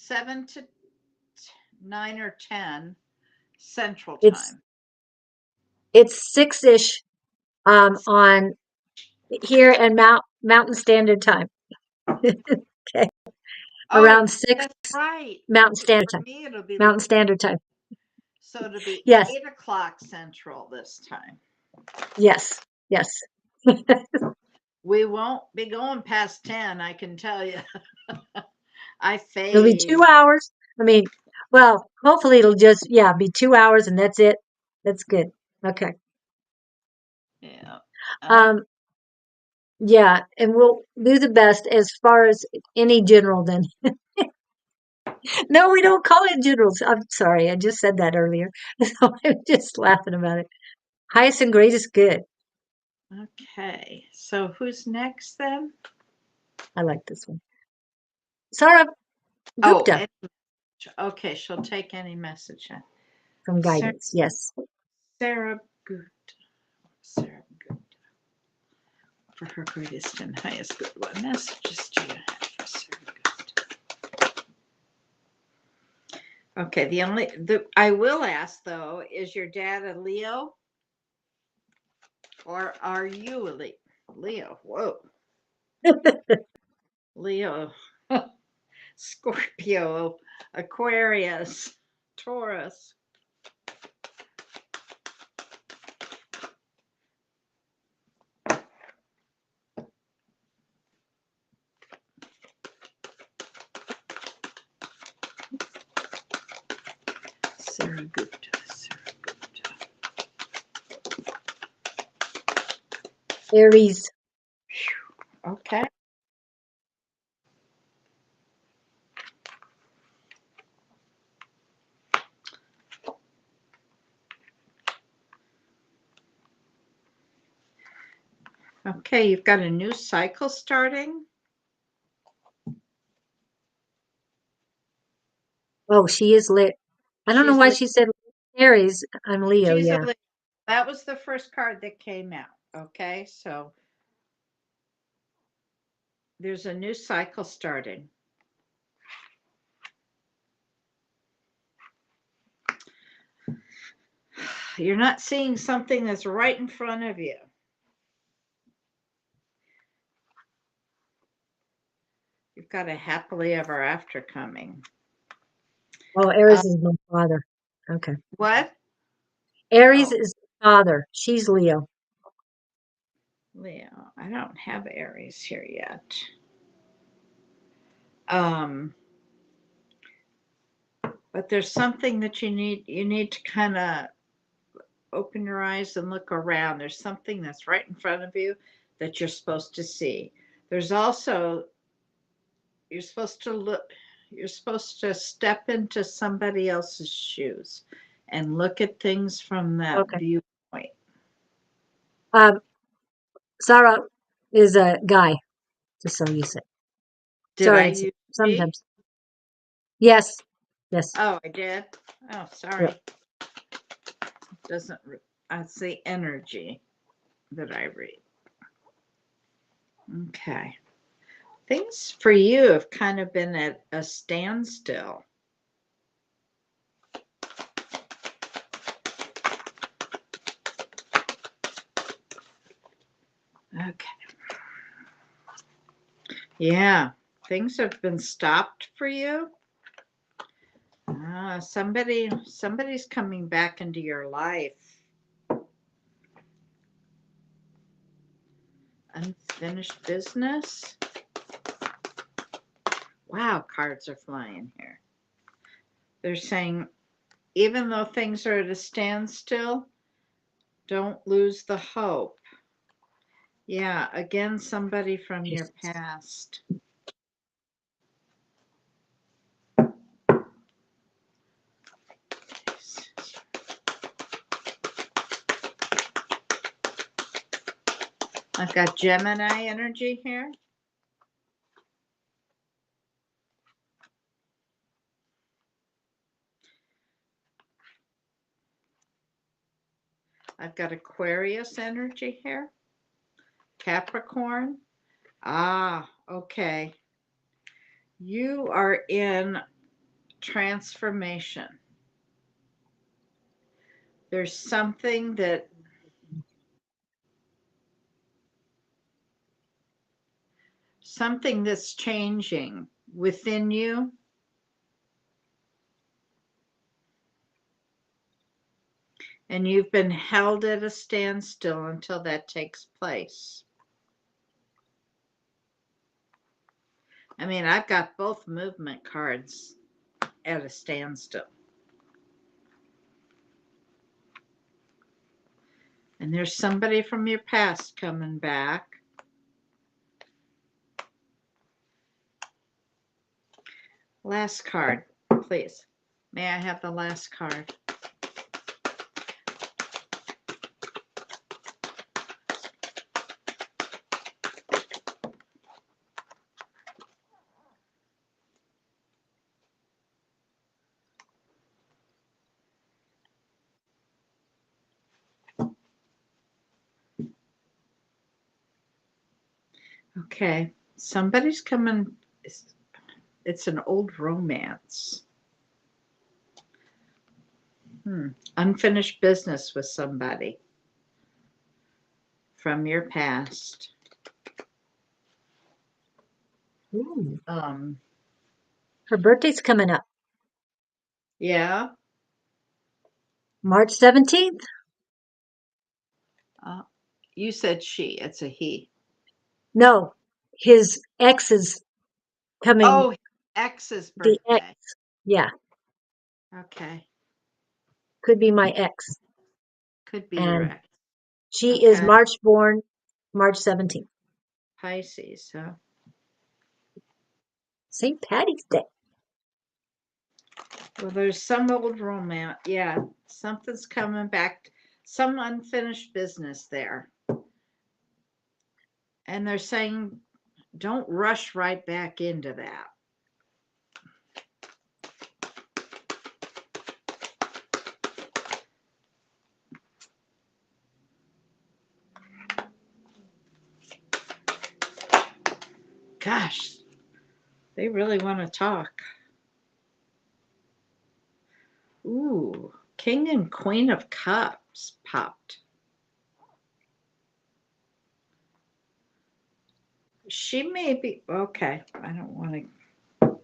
to 9 or 10 Central Time. It's 6-ish on here and Mountain Standard Time. Okay. Around 6 Mountain Standard Time. Mountain Standard Time. So it'll be 8 o'clock Central this time. Yes. We won't be going past 10, I can tell you. I fade. It'll be 2 hours. I mean, well, hopefully it'll just, be 2 hours and that's it. That's good. Okay. Yeah. Yeah, and we'll do the best as far as any general then. No, we don't call it generals. I'm sorry, I just said that earlier. So I'm just laughing about it. Highest and greatest good. Okay, so who's next then? I like this one. Sarah Gupta. Oh, okay, she'll take any message. From guidance, yes. Sarah Gupta. For her greatest and highest good. What messages do you have for Sarah Gupta? Okay, I will ask though, is your dad a Leo? Or are you a Leo? Whoa. Leo, Scorpio, Aquarius, Taurus. Saragupta, Saragupta. Aries. Okay. Okay, you've got a new cycle starting. Oh, she is lit. I don't know She's why Leo. she said Aries. I'm Leo, She's a yeah. Leo. That was the first card that came out. Okay, so there's a new cycle starting. You're not seeing something that's right in front of you. You've got a happily ever after coming. Oh, Aries is my father. Okay. What? Aries Oh, is father. She's Leo. Leo. I don't have Aries here yet. Um, but there's something that you need to kind of open your eyes and look around. There's something that's right in front of you that you're supposed to see. There's also, you're supposed to step into somebody else's shoes and look at things from that Okay. viewpoint. Sarah is a guy, just so you say. Did I Sorry, use she? sometimes. Yes. Yes. Oh, I did. Oh, Yeah. sorry. Doesn't, I see energy that I read. Okay. Things for you have kind of been at a standstill. Okay. Yeah, things have been stopped for you. Somebody's coming back into your life. Unfinished business. Wow, cards are flying here. They're saying, even though things are at a standstill, don't lose the hope. Yeah, again, somebody from your past. I've got Gemini energy here. I've got Aquarius energy here. Capricorn. Ah, okay. You are in transformation. There's something that's changing within you. And you've been held at a standstill until that takes place. I mean, I've got both movement cards at a standstill. And there's somebody from your past coming back. Last card, please. May I have the last card? Okay, somebody's coming. It's an old romance. Unfinished business with somebody. from your past. Ooh. Um, Her birthday's coming up, yeah. March 17th. You said she. It's a he. No, his ex is coming. Oh, ex's The ex, birthday. yeah, Okay. could be my ex. Could be your And ex. she is Okay. March born, March 17th. Pisces, huh? St. Patty's Day. Well, there's some old romance. Yeah, something's coming back. Some unfinished business there. And they're saying don't rush right back into that. Gosh, they really want to talk. Ooh, King and Queen of Cups popped. She may be okay. I don't want to.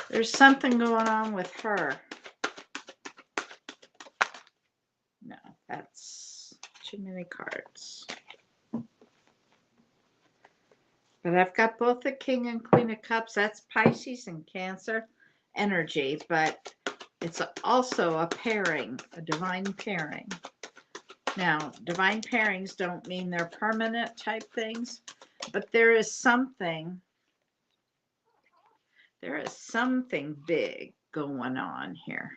There's something going on with her. No, that's too many cards. But I've got both the King and Queen of Cups. That's Pisces and Cancer energy, but it's also a pairing, a divine pairing. Now, divine pairings don't mean they're permanent type things, but there is something big going on here.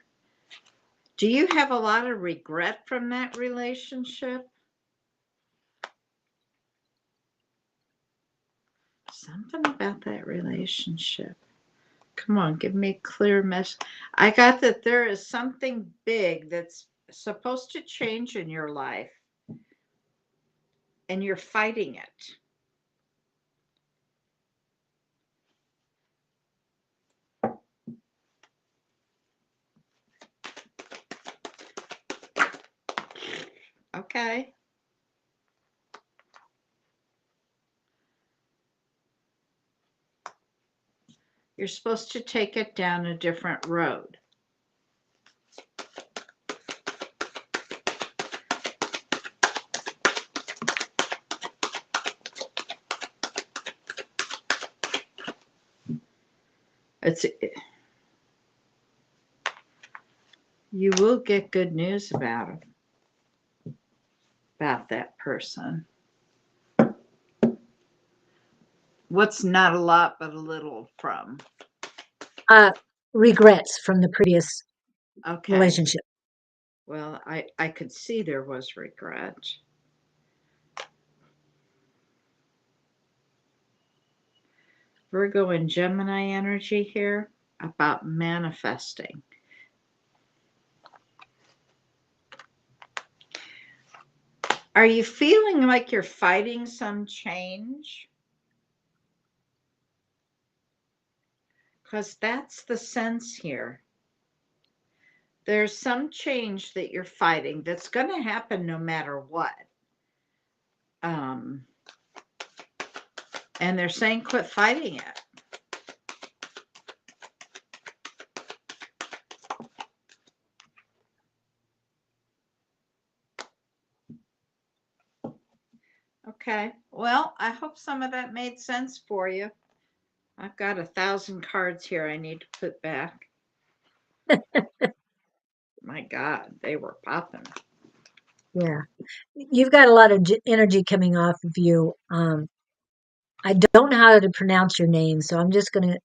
Do you have a lot of regret from that relationship? Something about that relationship. Come on, give me a clear message. I got that there is something big that's supposed to change in your life, and you're fighting it. Okay. You're supposed to take it down a different road. You will get good news about that person. What's not a lot but a little from? Regrets from the previous Okay. relationship. Well, I could see there was regret. Virgo and Gemini energy here about manifesting. Are you feeling like you're fighting some change? Because that's the sense here. There's some change that you're fighting that's going to happen no matter what. And they're saying quit fighting it. Okay. Well, I hope some of that made sense for you. I've got 1,000 cards here I need to put back. My God, they were popping. Yeah. You've got a lot of energy coming off of you. I don't know how to pronounce your name, so I'm just going to.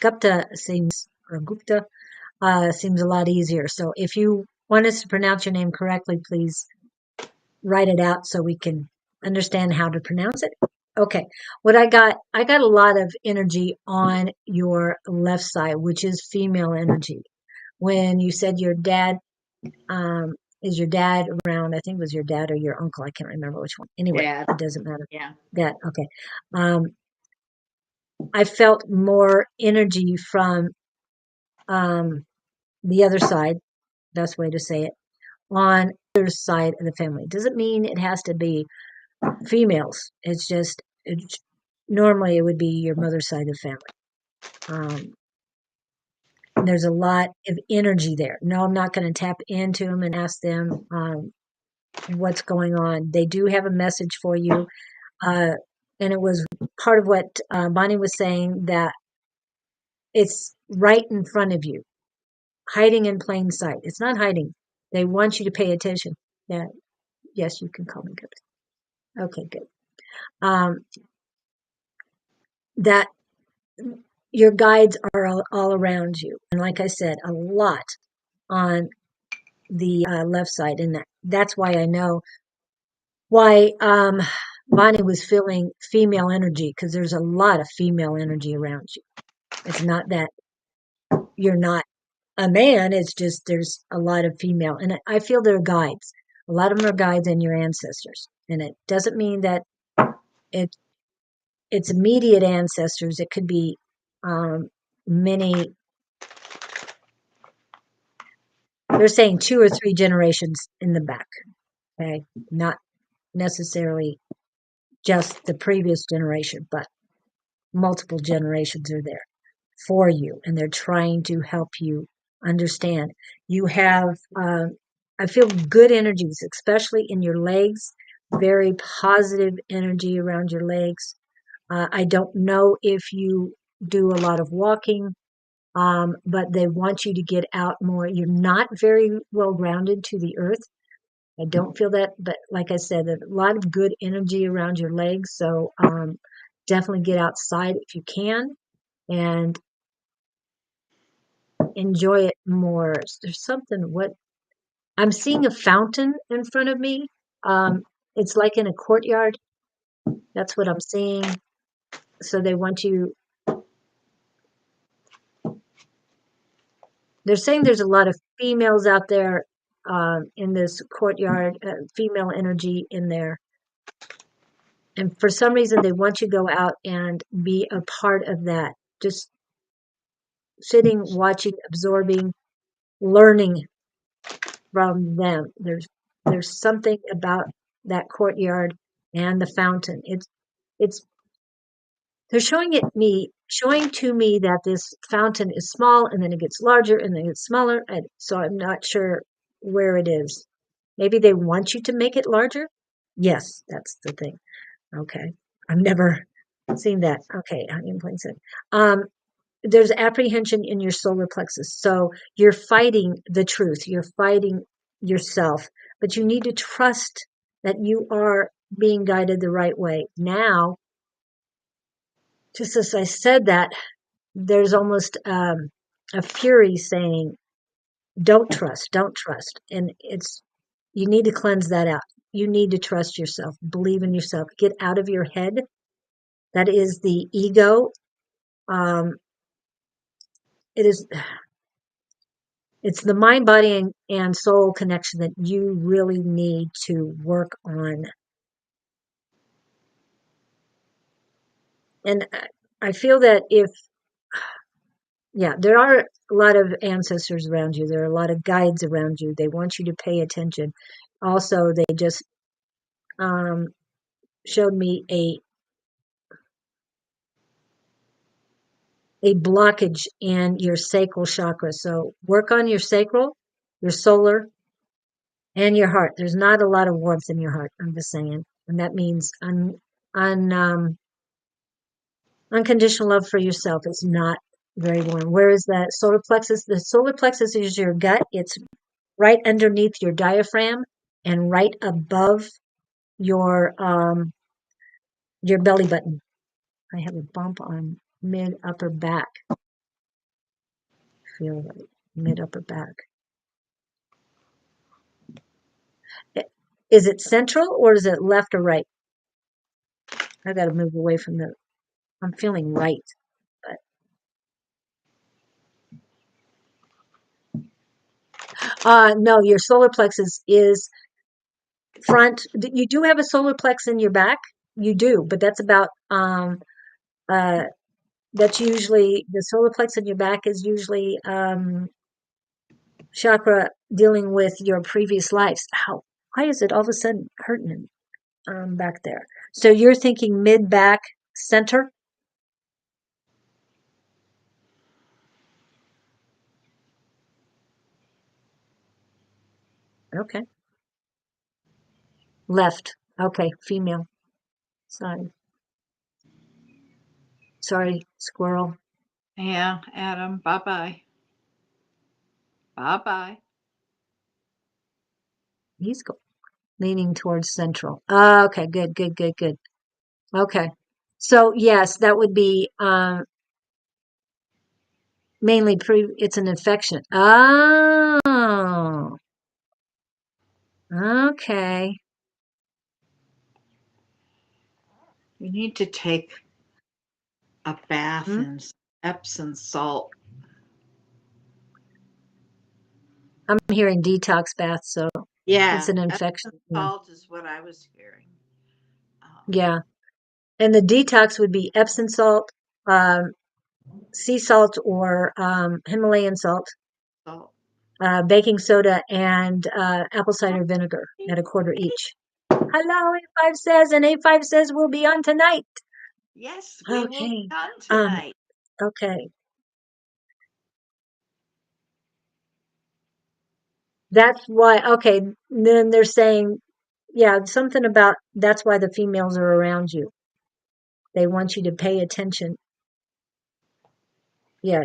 Gupta seems, or Gupta seems a lot easier. So if you want us to pronounce your name correctly, please write it out so we can understand how to pronounce it. Okay. I got a lot of energy on your left side, which is female energy. When you said your dad, is your dad around? I think it was your dad or your uncle. I can't remember which one. Anyway, Dad. it doesn't matter. Yeah. Dad. Okay. I felt more energy from the other side, best way to say it, on mother's side of the family. It doesn't mean it has to be females. It's just, normally it would be your mother's side of the family. There's a lot of energy there. No, I'm not going to tap into them and ask them what's going on. They do have a message for you. And it was part of what Bonnie was saying, that it's right in front of you, hiding in plain sight. It's not hiding. They want you to pay attention. Yeah. Yes, you can call me good. Okay, good. That your guides are all around you. And like I said, a lot on the left side. And that's why I know why Bonnie was feeling female energy, because there's a lot of female energy around you. It's not that you're not a man, it's just there's a lot of female. And I feel they're guides. A lot of them are guides and your ancestors. And it doesn't mean that it's immediate ancestors. It could be many. They're saying 2 or 3 generations in the back. Okay, not necessarily just the previous generation, but multiple generations are there for you, and they're trying to help you understand. You have, I feel good energies, especially in your legs, very positive energy around your legs. I don't know if you do a lot of walking, but they want you to get out more. You're not very well grounded to the earth. I don't feel that, but like I said, a lot of good energy around your legs. So definitely get outside if you can and enjoy it more. There's something, what I'm seeing, a fountain in front of me. It's like in a courtyard. That's what I'm seeing. So they want you. They're saying there's a lot of females out there in this courtyard, female energy in there. And for some reason, they want you to go out and be a part of that. Just sitting, watching, absorbing, learning from them. There's something about that courtyard and the fountain. It's they're showing to me that this fountain is small, and then it gets larger, and then it gets smaller. And so I'm not sure where it is. Maybe they want you to make it larger. Yes, that's the thing. Okay, I've never seen that. Okay, I'm in plain sight. There's apprehension in your solar plexus. So you're fighting the truth. You're fighting yourself, but you need to trust that you are being guided the right way. Now, just as I said that, there's almost a fury saying, don't trust, don't trust. And you need to cleanse that out. You need to trust yourself, believe in yourself, get out of your head. That is the ego. It's the mind, body, and soul connection that you really need to work on. And I feel that there are a lot of ancestors around you. There are a lot of guides around you. They want you to pay attention. Also, they just showed me a blockage in your sacral chakra. So work on your sacral, your solar, and your heart. There's not a lot of warmth in your heart, I'm just saying. And that means unconditional love for yourself is not very warm. Whereas the solar plexus is your gut. It's right underneath your diaphragm and right above your belly button. I have a bump on mid upper back. Feel like mid upper back. Is it central or is it left or right? I got to move away from I'm feeling right. No, your solar plexus is front. You do have a solar plex in your back. You do, but that's about that's usually the solar plex in your back is usually chakra dealing with your previous lives. Why is it all of a sudden hurting back there? So you're thinking mid back center? Okay. Left. Okay, female. Sorry. Sorry, squirrel. Yeah, Adam. Bye bye. Bye bye. He's leaning towards central. Okay, good, good, good, good. Okay. So yes, that would be mainly it's an infection. Oh, okay. You need to take a bath Hmm? in Epsom salt. I'm hearing detox bath, so it's Yeah, an Epsom infection. Yeah. salt is what I was hearing. Yeah. And the detox would be Epsom salt, um, sea salt, or Himalayan salt, Salt. baking soda, and apple cider vinegar at a quarter each. Hello, A5 says, and A5 says we'll be on tonight. Yes, we will be Okay. on Um, tonight. okay. That's why, okay, then they're saying, yeah, something about that's why the females are around you. They want you to pay attention. Yeah,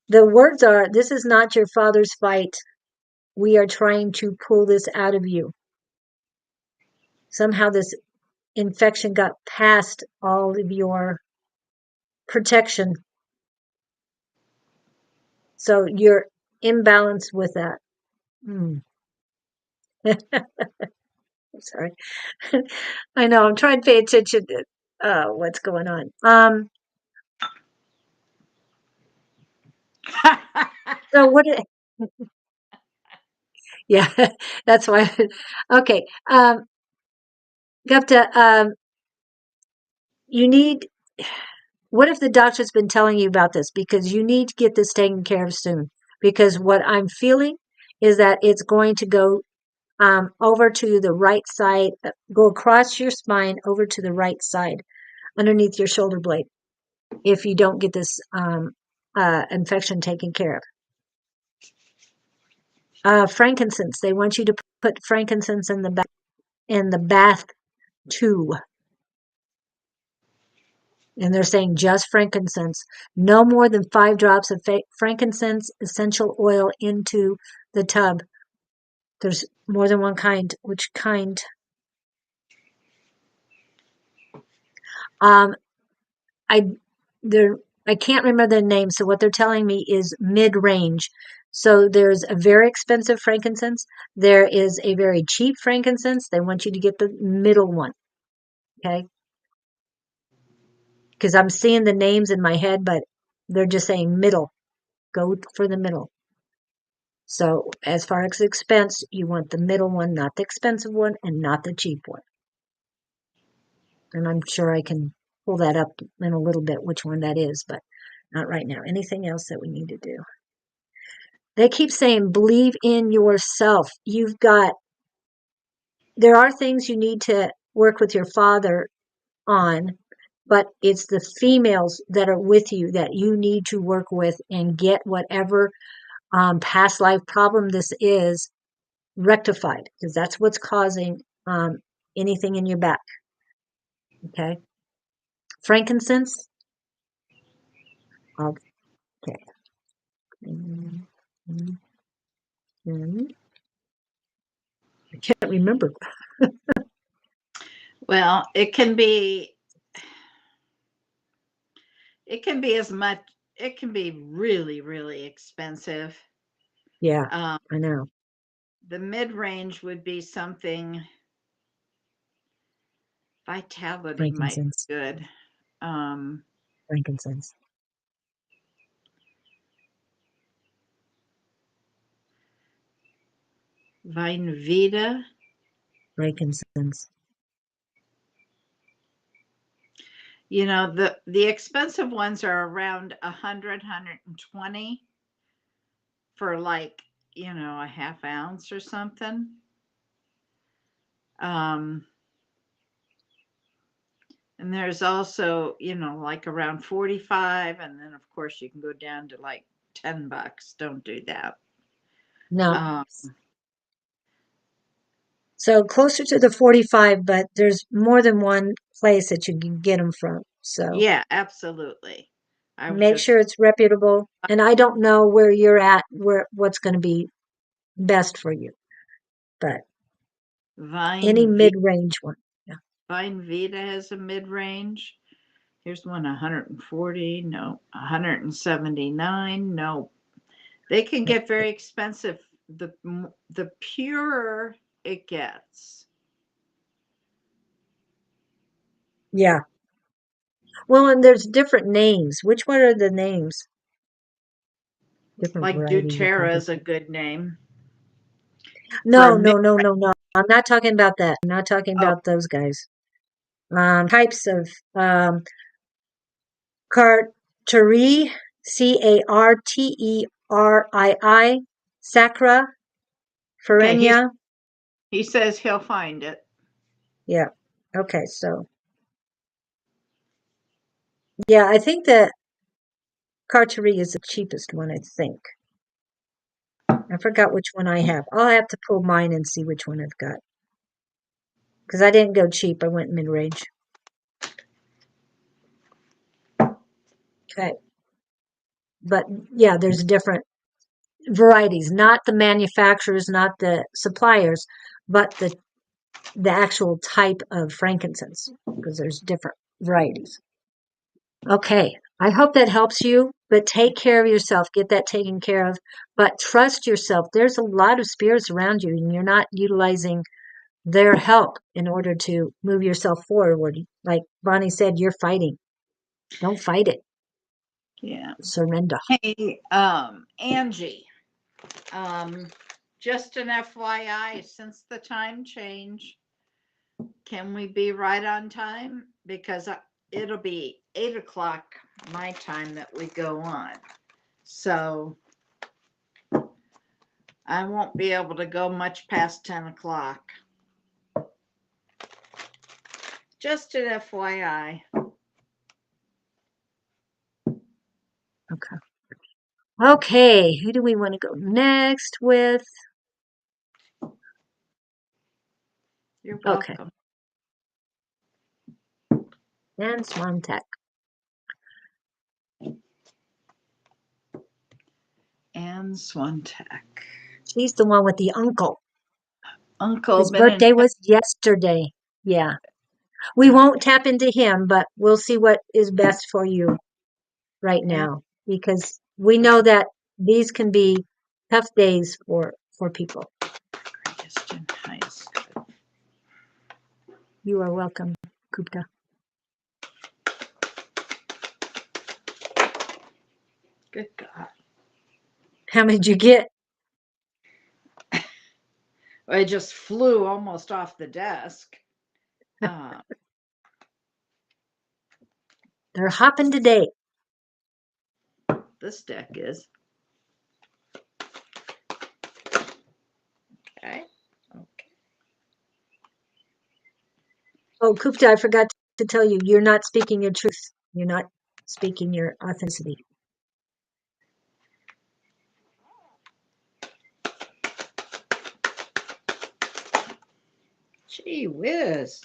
the words are, this is not your father's fight. We are trying to pull this out of you. Somehow this infection got past all of your protection. So you're imbalanced with that. Hmm. Sorry. I know, I'm trying to pay attention to what's going on. So yeah, that's why. Okay. Gupta, you need, what if the doctor's been telling you about this? Because you need to get this taken care of soon. Because what I'm feeling is that it's going to go over to the right side, go across your spine over to the right side, underneath your shoulder blade, if you don't get this infection taken care of. Frankincense. They want you to put frankincense in the bath too. And they're saying just frankincense. No more than 5 drops of frankincense essential oil into the tub. There's more than one kind. Which kind? Um, I they're I can't remember the name. So what they're telling me is mid-range. So there's a very expensive frankincense. There is a very cheap frankincense. They want you to get the middle one. Okay. Because I'm seeing the names in my head, but they're just saying middle. Go for the middle. So as far as expense, you want the middle one, not the expensive one, and not the cheap one. And I'm sure I can pull that up in a little bit, which one that is, but not right now. Anything else that we need to do? They keep saying, believe in yourself. There are things you need to work with your father on, but it's the females that are with you that you need to work with and get whatever past life problem this is rectified, because that's what's causing anything in your back. Okay. Frankincense. Okay. I can't remember. Well, it can be as much, it can be really, really expensive. Yeah, Um, I know. the mid range would be something, vitality might Frankincense. be good. Um, Frankincense. Vine Vita. Frankincense. You know, the expensive ones are around 100, 120. for like, a half ounce or something. And there's also, like around 45. And then, of course, you can go down to like $10. Don't do that. No. Um, So closer to the 45, but there's more than one place that you can get them from. So yeah, absolutely. I was make just sure it's reputable. And I don't know where you're at, what's going to be best for you, but any Vine V mid-range one. Yeah. Vine Vita has a mid range. Here's one 140. No, 179. No, they can get very expensive. The purer it gets. Yeah. Well, and there's different names. Which one are the names? Different Like variety you're doTERRA talking is a about. good name for No, a mid. no, no, no, no. I'm not talking about that. I'm not talking Oh, about those guys. Types of Carterii, Carterii, Sacra, okay. Ferenia. He says he'll find it. Yeah. Okay. So, yeah, I think that Carterii is the cheapest one, I think. I forgot which one I have. I'll have to pull mine and see which one I've got. Because I didn't go cheap. I went mid-range. Okay. But yeah, there's different varieties, not the manufacturers, not the suppliers, but the actual type of frankincense, because there's different varieties. Okay, I hope that helps you, but take care of yourself. Get that taken care of, but trust yourself. There's a lot of spirits around you, and you're not utilizing their help in order to move yourself forward. Like Bonnie said, you're fighting. Don't fight it. Yeah. Surrender. Hey, Angie. Just an FYI, since the time change, can we be right on time? Because it'll be 8 o'clock my time that we go on. So I won't be able to go much past 10 o'clock. Just an FYI. Okay. Okay, who do we want to go next with? You're Okay, welcome. and Swantek. Anne Swantek. She's the one with the uncle. Uncle His been in. birthday was yesterday. Yeah. We won't tap into him, but we'll see what is best for you right now, because we know that these can be tough days for people. High school. You are welcome, Gupta. Good God. How many did you get? I just flew almost off the desk. They're hopping today. This deck is. Okay. Oh, Gupta, I forgot to tell you, you're not speaking your truth. You're not speaking your authenticity. Gee whiz.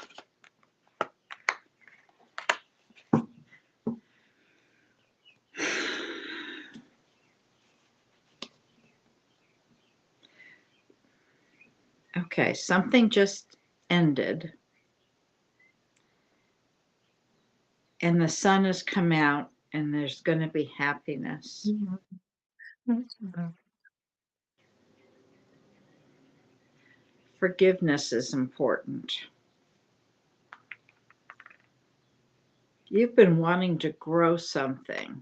Okay, something just ended. And the sun has come out, and there's going to be happiness. Forgiveness is important. You've been wanting to grow something.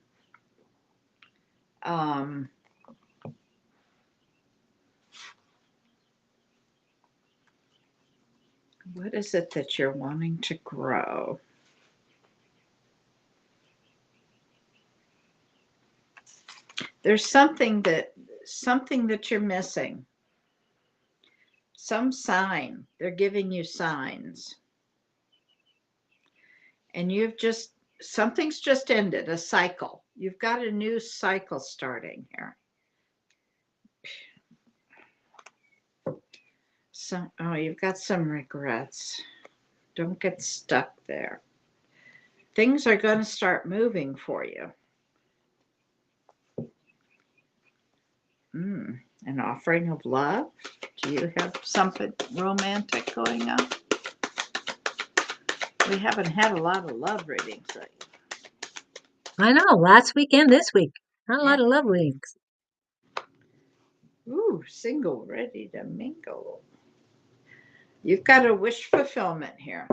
What is it that you're wanting to grow? There's something that something that you're missing. Some sign. They're giving you signs. And something's just ended, a cycle. You've got a new cycle starting here. You've got some regrets. Don't get stuck there. Things are going to start moving for you. An offering of love. Do you have something romantic going on? We haven't had a lot of love readings lately. I know. Last week and this week. Not a lot of love readings. Ooh, single, ready to mingle. You've got a wish fulfillment here.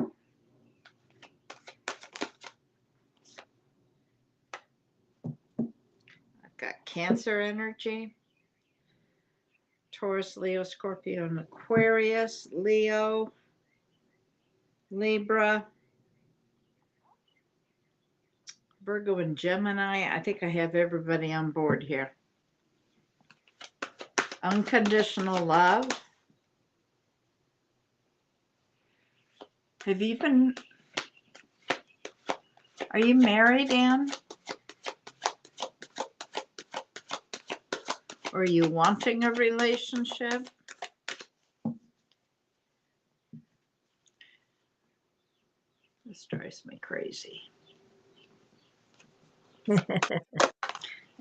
I've got Cancer energy. Taurus, Leo, Scorpio, and Aquarius. Leo, Libra, Virgo, and Gemini. I think I have everybody on board here. Unconditional love. Are you married, Anne? Or are you wanting a relationship? This drives me crazy.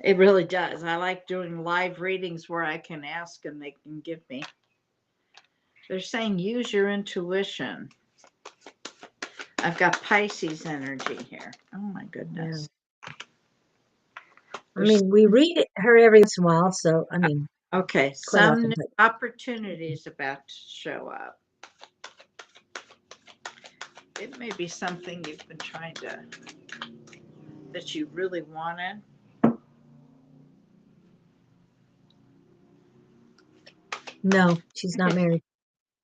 It really does. I like doing live readings where I can ask and they can give me. They're saying use your intuition. I've got Pisces energy here. Oh my goodness. Yeah. I mean, we read her every once in a while, so I mean. Okay, some new opportunities about to show up. It may be something you've been that you really wanted. No, she's not married.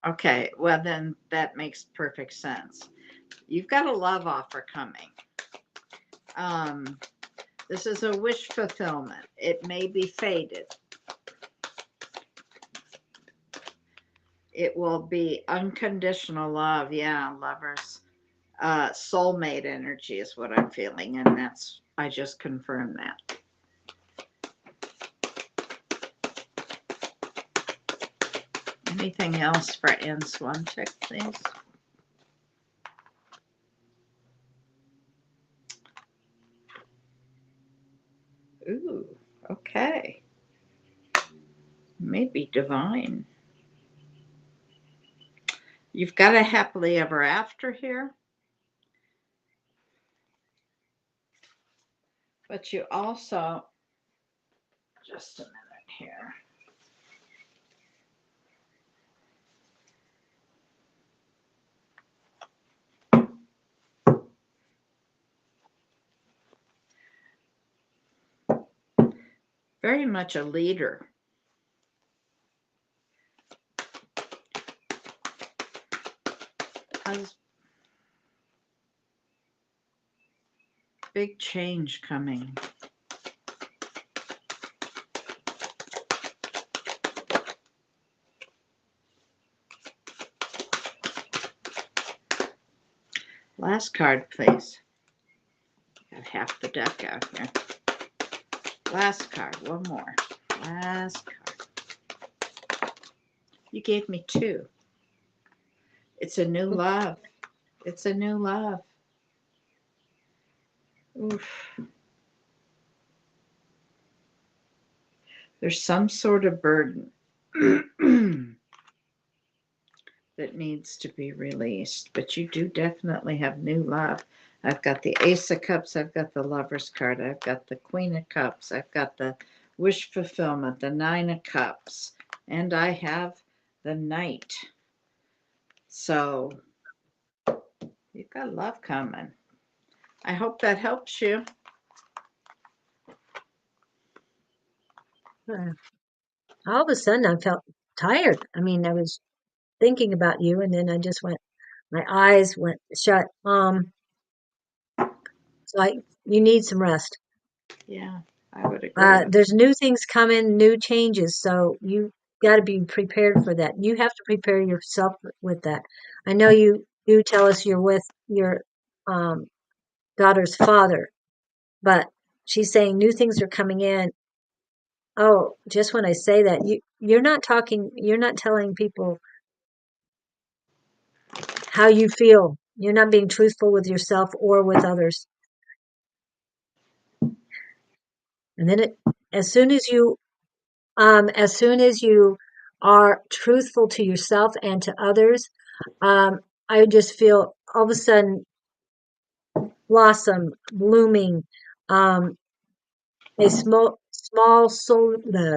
Okay, well then that makes perfect sense. You've got a love offer coming. This is a wish fulfillment. It may be fated. It will be unconditional love. Yeah, lovers. Soulmate energy is what I'm feeling, and I just confirmed that. Anything else for Anne Swanchick, please? Ooh, okay. Maybe divine. You've got a happily ever after here. But you also, just a minute here. Very much a leader. Has big change coming. Last card, please. Got half the deck out here. Last card, one more. Last card. You gave me two. It's a new love. It's a new love. Oof. There's some sort of burden that needs to be released, but you do definitely have new love. I've got the Ace of Cups. I've got the Lover's card. I've got the Queen of Cups. I've got the Wish Fulfillment, the Nine of Cups, and I have the Knight. So you've got love coming. I hope that helps you. All of a sudden, I felt tired. I mean, I was thinking about you, and then I just my eyes went shut. So you need some rest. Yeah. I would agree with There's new things coming, new changes, so you got to be prepared for that. You have to prepare yourself with that. I know you tell us you're with your um, daughter's father, but she's saying new things are coming in. Oh, just when I say that, you're not talking, you're not telling people how you feel. You're not being truthful with yourself or with others. And then as soon as you are truthful to yourself and to others, um, I just feel all of a sudden blossom, blooming, um, a the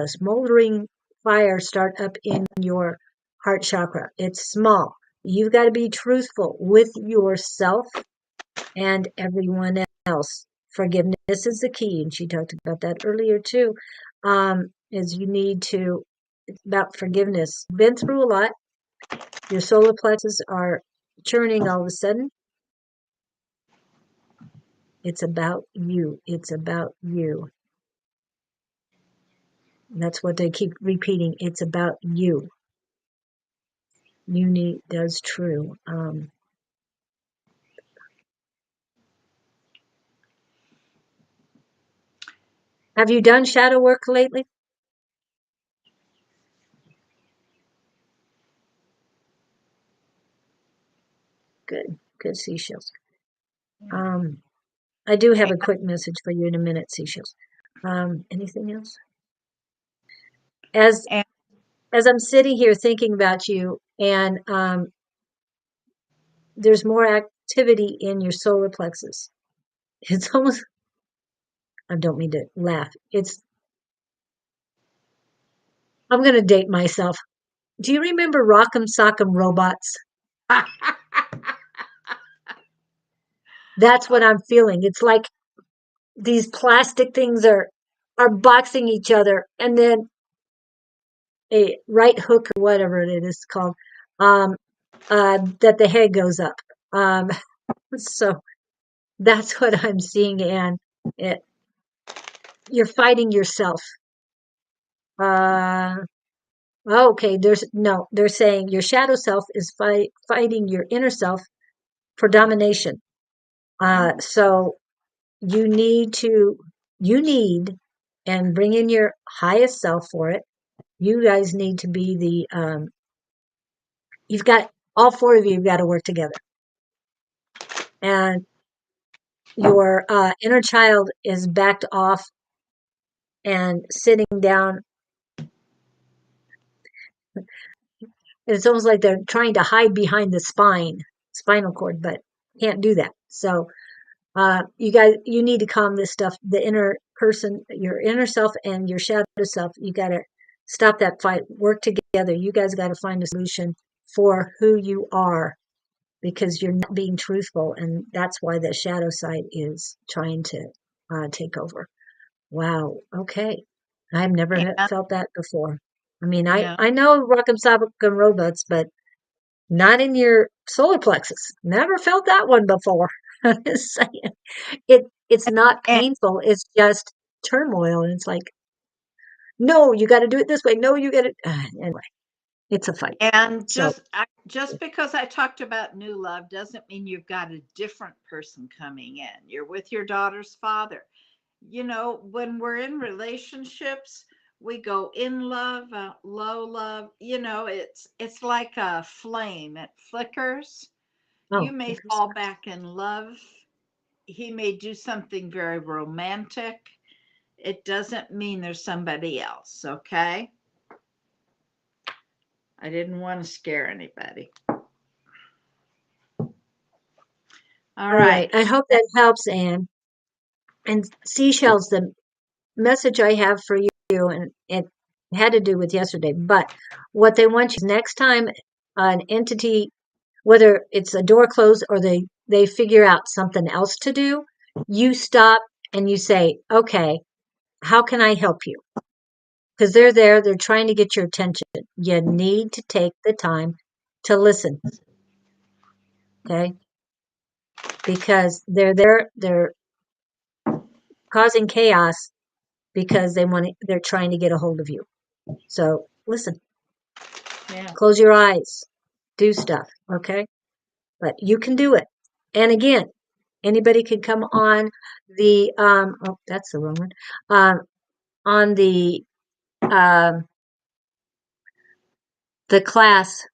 smoldering fire start up in your heart chakra. It's small. You've got to be truthful with yourself and everyone else. Forgiveness is the key, and she talked about that earlier too. Is you need to, it's about forgiveness. You've been through a lot. Your solar plexus are churning all of a sudden. It's about you. It's about you. And that's what they keep repeating. It's about you. Uni does true. Have you done shadow work lately? Good, good seashells. Um, I do have it. a quick message for you in a minute, seashells. Anything else? As And, as I'm sitting here thinking about you, and there's more activity in your solar plexus. It's almost, I don't mean to laugh. I'm going to date myself. Do you remember Rock'em Sock'em Robots? and That's what I'm feeling. It's like these plastic things are boxing each other, and then a right hook or whatever it is called, um, that the head goes up. Um, so that's what I'm seeing, and it, you're fighting yourself. Uh, okay, they're saying your shadow self is fighting your inner self for domination. So you need to, you need, and bring in your highest self for it. You guys need to be you've got, all four of you have got to work together. And your inner child is backed off and sitting down. It's almost like they're trying to hide behind the spinal cord, but can't do that. So you guys, you need to calm this stuff. The inner person, your inner self and your shadow self, you got to stop that fight, work together. You guys got to find a solution for who you are, because you're not being truthful, and that's why the shadow side is trying to take over. Wow. Okay. I've never felt that before. I mean, no, I know Rock'em Sock'em Robots, but not in your solar plexus. Never felt that one before. I'm just saying. It's not and, painful. It's just turmoil, and it's like, no, you got to do it this way. No, you got to. Anyway, it's a fight. and So, just because I talked about new love doesn't mean you've got a different person coming in. You're with your daughter's father. You know, when we're in relationships, we go in love, low love. You know, it's like a flame. It flickers. You oh, may because fall back in love. He may do something very romantic. It doesn't mean there's somebody else, okay? I didn't want to scare anybody. All all right. right. I hope that helps, Anne. And seashells, the message I have for you, and it had to do with yesterday, but what they want you next time an entity, whether it's a door closed or they figure out something else to do, you stop and you say, okay, how can I help you? Because they're there, they're trying to get your attention. You need to take the time to listen, okay? Because they're there, they're causing chaos, because they're trying to get a hold of you. So listen, Yeah. close your eyes, do stuff, okay? But you can do it. And again, anybody can come on the oh, that's the wrong one. On the class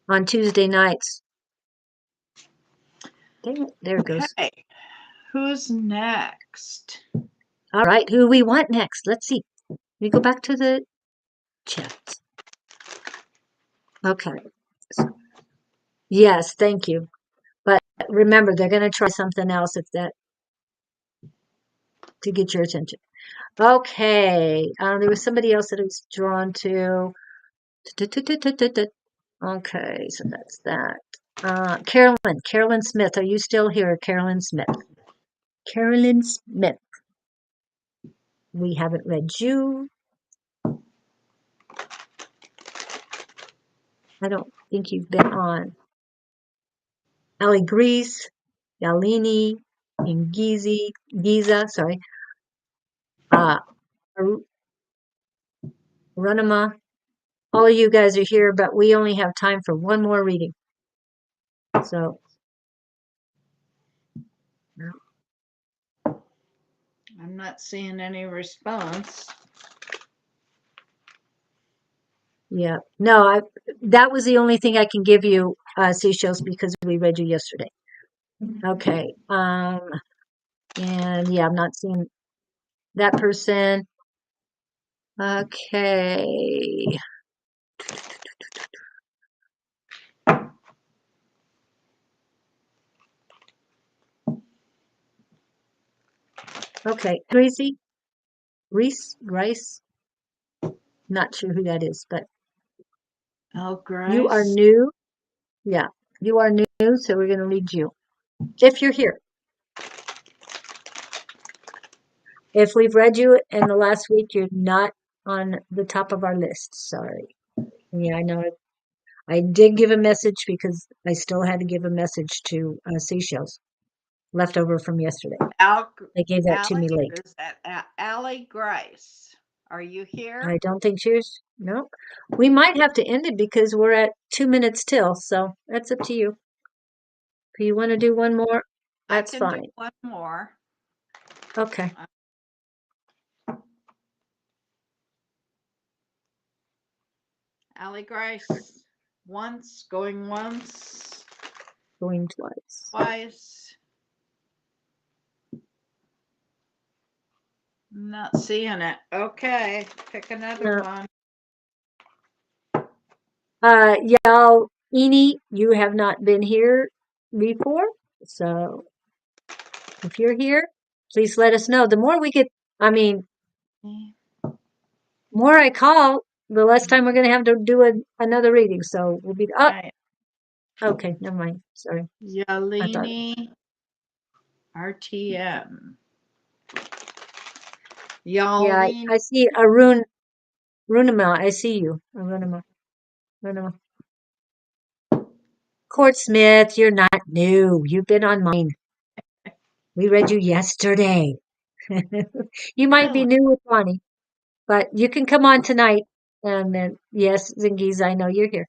on Tuesday nights. There it goes. Okay. Who's next? All right, who we want next? Let's see. We go back to the chat. Okay. Yes, thank you. But remember, they're going to try something else to get your attention. Okay. There was somebody else that I was drawn to. Okay, so that's that. Carolyn Smith. Are you still here, Carolyn Smith? Carolyn Smith. We haven't read you. I don't think you've been on. Ali Grease, Yalini, and Giza, sorry. Runama. All of you guys are here, but we only have time for one more reading. So. I'm not seeing any response. Yeah, no, that was the only thing I can give you, Seashells, because we read you yesterday. Okay, and yeah, I'm not seeing that person. Okay. Okay, Rice, not sure who that is, but you are Grace. new. Yeah, you are new, so we're going to read you. If you're here. If we've read you in the last week, you're not on the top of our list. Sorry. Yeah, I know it. I did give a message because I still had to give a message to Seashells left over from yesterday. They gave that to me late. Is that Allie Grace? Are you here? I don't think she's. No. We might have to end it because we're at 2 minutes till, so that's up to you. If you want to do one more, that's I can fine. do one more. Okay. Allie Grace. Once, going once. Going twice. Twice. Not seeing it. Okay, pick another one. Y'all, Eni, you have not been here before, so if you're here, please let us know. The more we get, more I call, the less time we're going to have to do another reading. So we'll be up. Right. Okay, never mind. Sorry. Yalini RTM. Yalini. Yeah, I see Runima. I see you. Runima. Court Smith, you're not new. You've been on mine. We read you yesterday. You might be new with Bonnie, but you can come on tonight. And then, yes, Zingiz, I know you're here.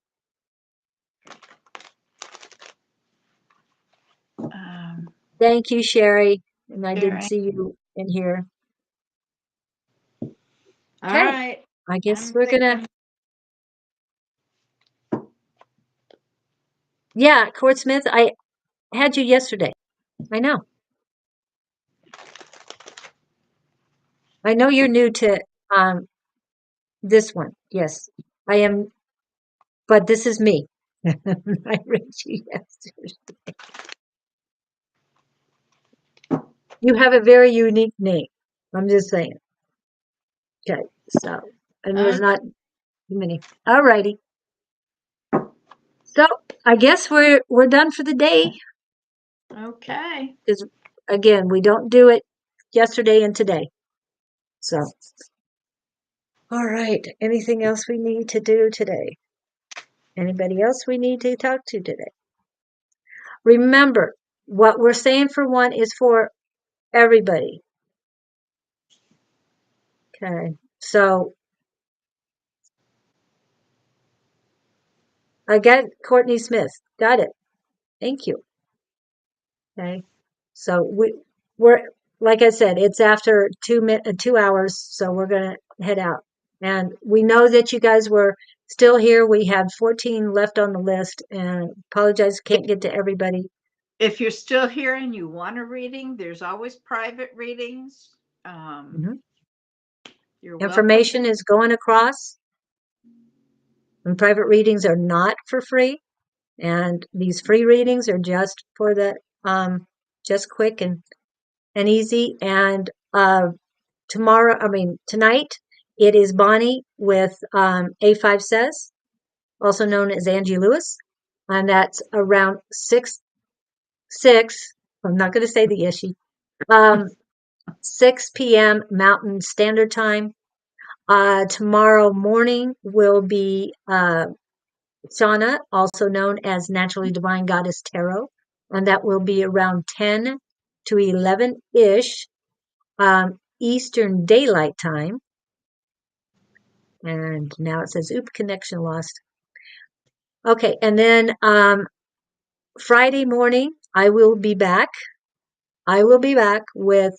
Thank you, Sherry. And I didn't see you in here. All Okay. right. I guess we're going to. Yeah, Court Smith, I had you yesterday. I know. I know you're new to this one. Yes, I am. But this is me. I read you yesterday. You have a very unique name. I'm just saying. Okay, so, and there's not many. All righty. So I guess we're done for the day. Okay. Because again, we don't do it yesterday and today. So, all right. Anything else we need to do today? Anybody else we need to talk to today? Remember, what we're saying for one is for everybody. Okay. So I got Courtney Smith. Got it. Thank you. Okay. So we're like I said, it's after 2 hours, so we're gonna head out. And we know that you guys were still here. We had 14 left on the list, and apologize can't get to everybody. If you're still here and you want a reading, there's always private readings. Mhm. You're welcome. Information is going across, and private readings are not for free. And these free readings are just for the just quick and easy. And tonight it is Bonnie with A5 Says, also known as Angie Lewis, and that's around 6. I'm not going to say the issue. 6 p.m. Mountain Standard Time. Tomorrow morning will be Shauna, also known as Naturally Divine Goddess Tarot, and that will be around 10 to 11-ish Eastern Daylight Time. And now it says, oop, connection lost. Okay, and then Friday morning, I will be back. I will be back with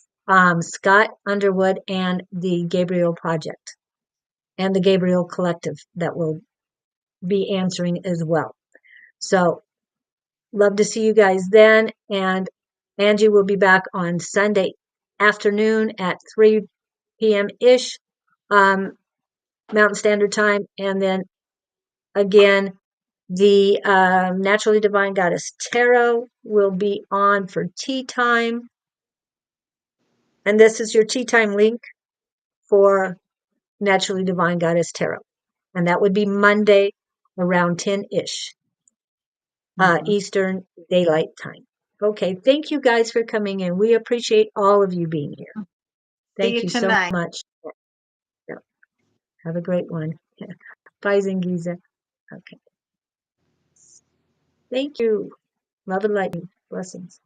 Scott Underwood and the Gabriel Project and the Gabriel Collective that will be answering as well. So love to see you guys then. And Angie will be back on Sunday afternoon at 3 p.m. ish, Mountain Standard Time. And then again, the Naturally Divine Goddess Tarot will be on for tea time. And this is your tea time link for Naturally Divine Goddess Tarot. And that would be Monday around 10-ish Eastern Daylight Time. Okay, thank you guys for coming in. We appreciate all of you being here. Thank you so much. Yeah. Have a great one. Yeah. Bye, Zingiza. Okay. Thank you. Love and light. Blessings.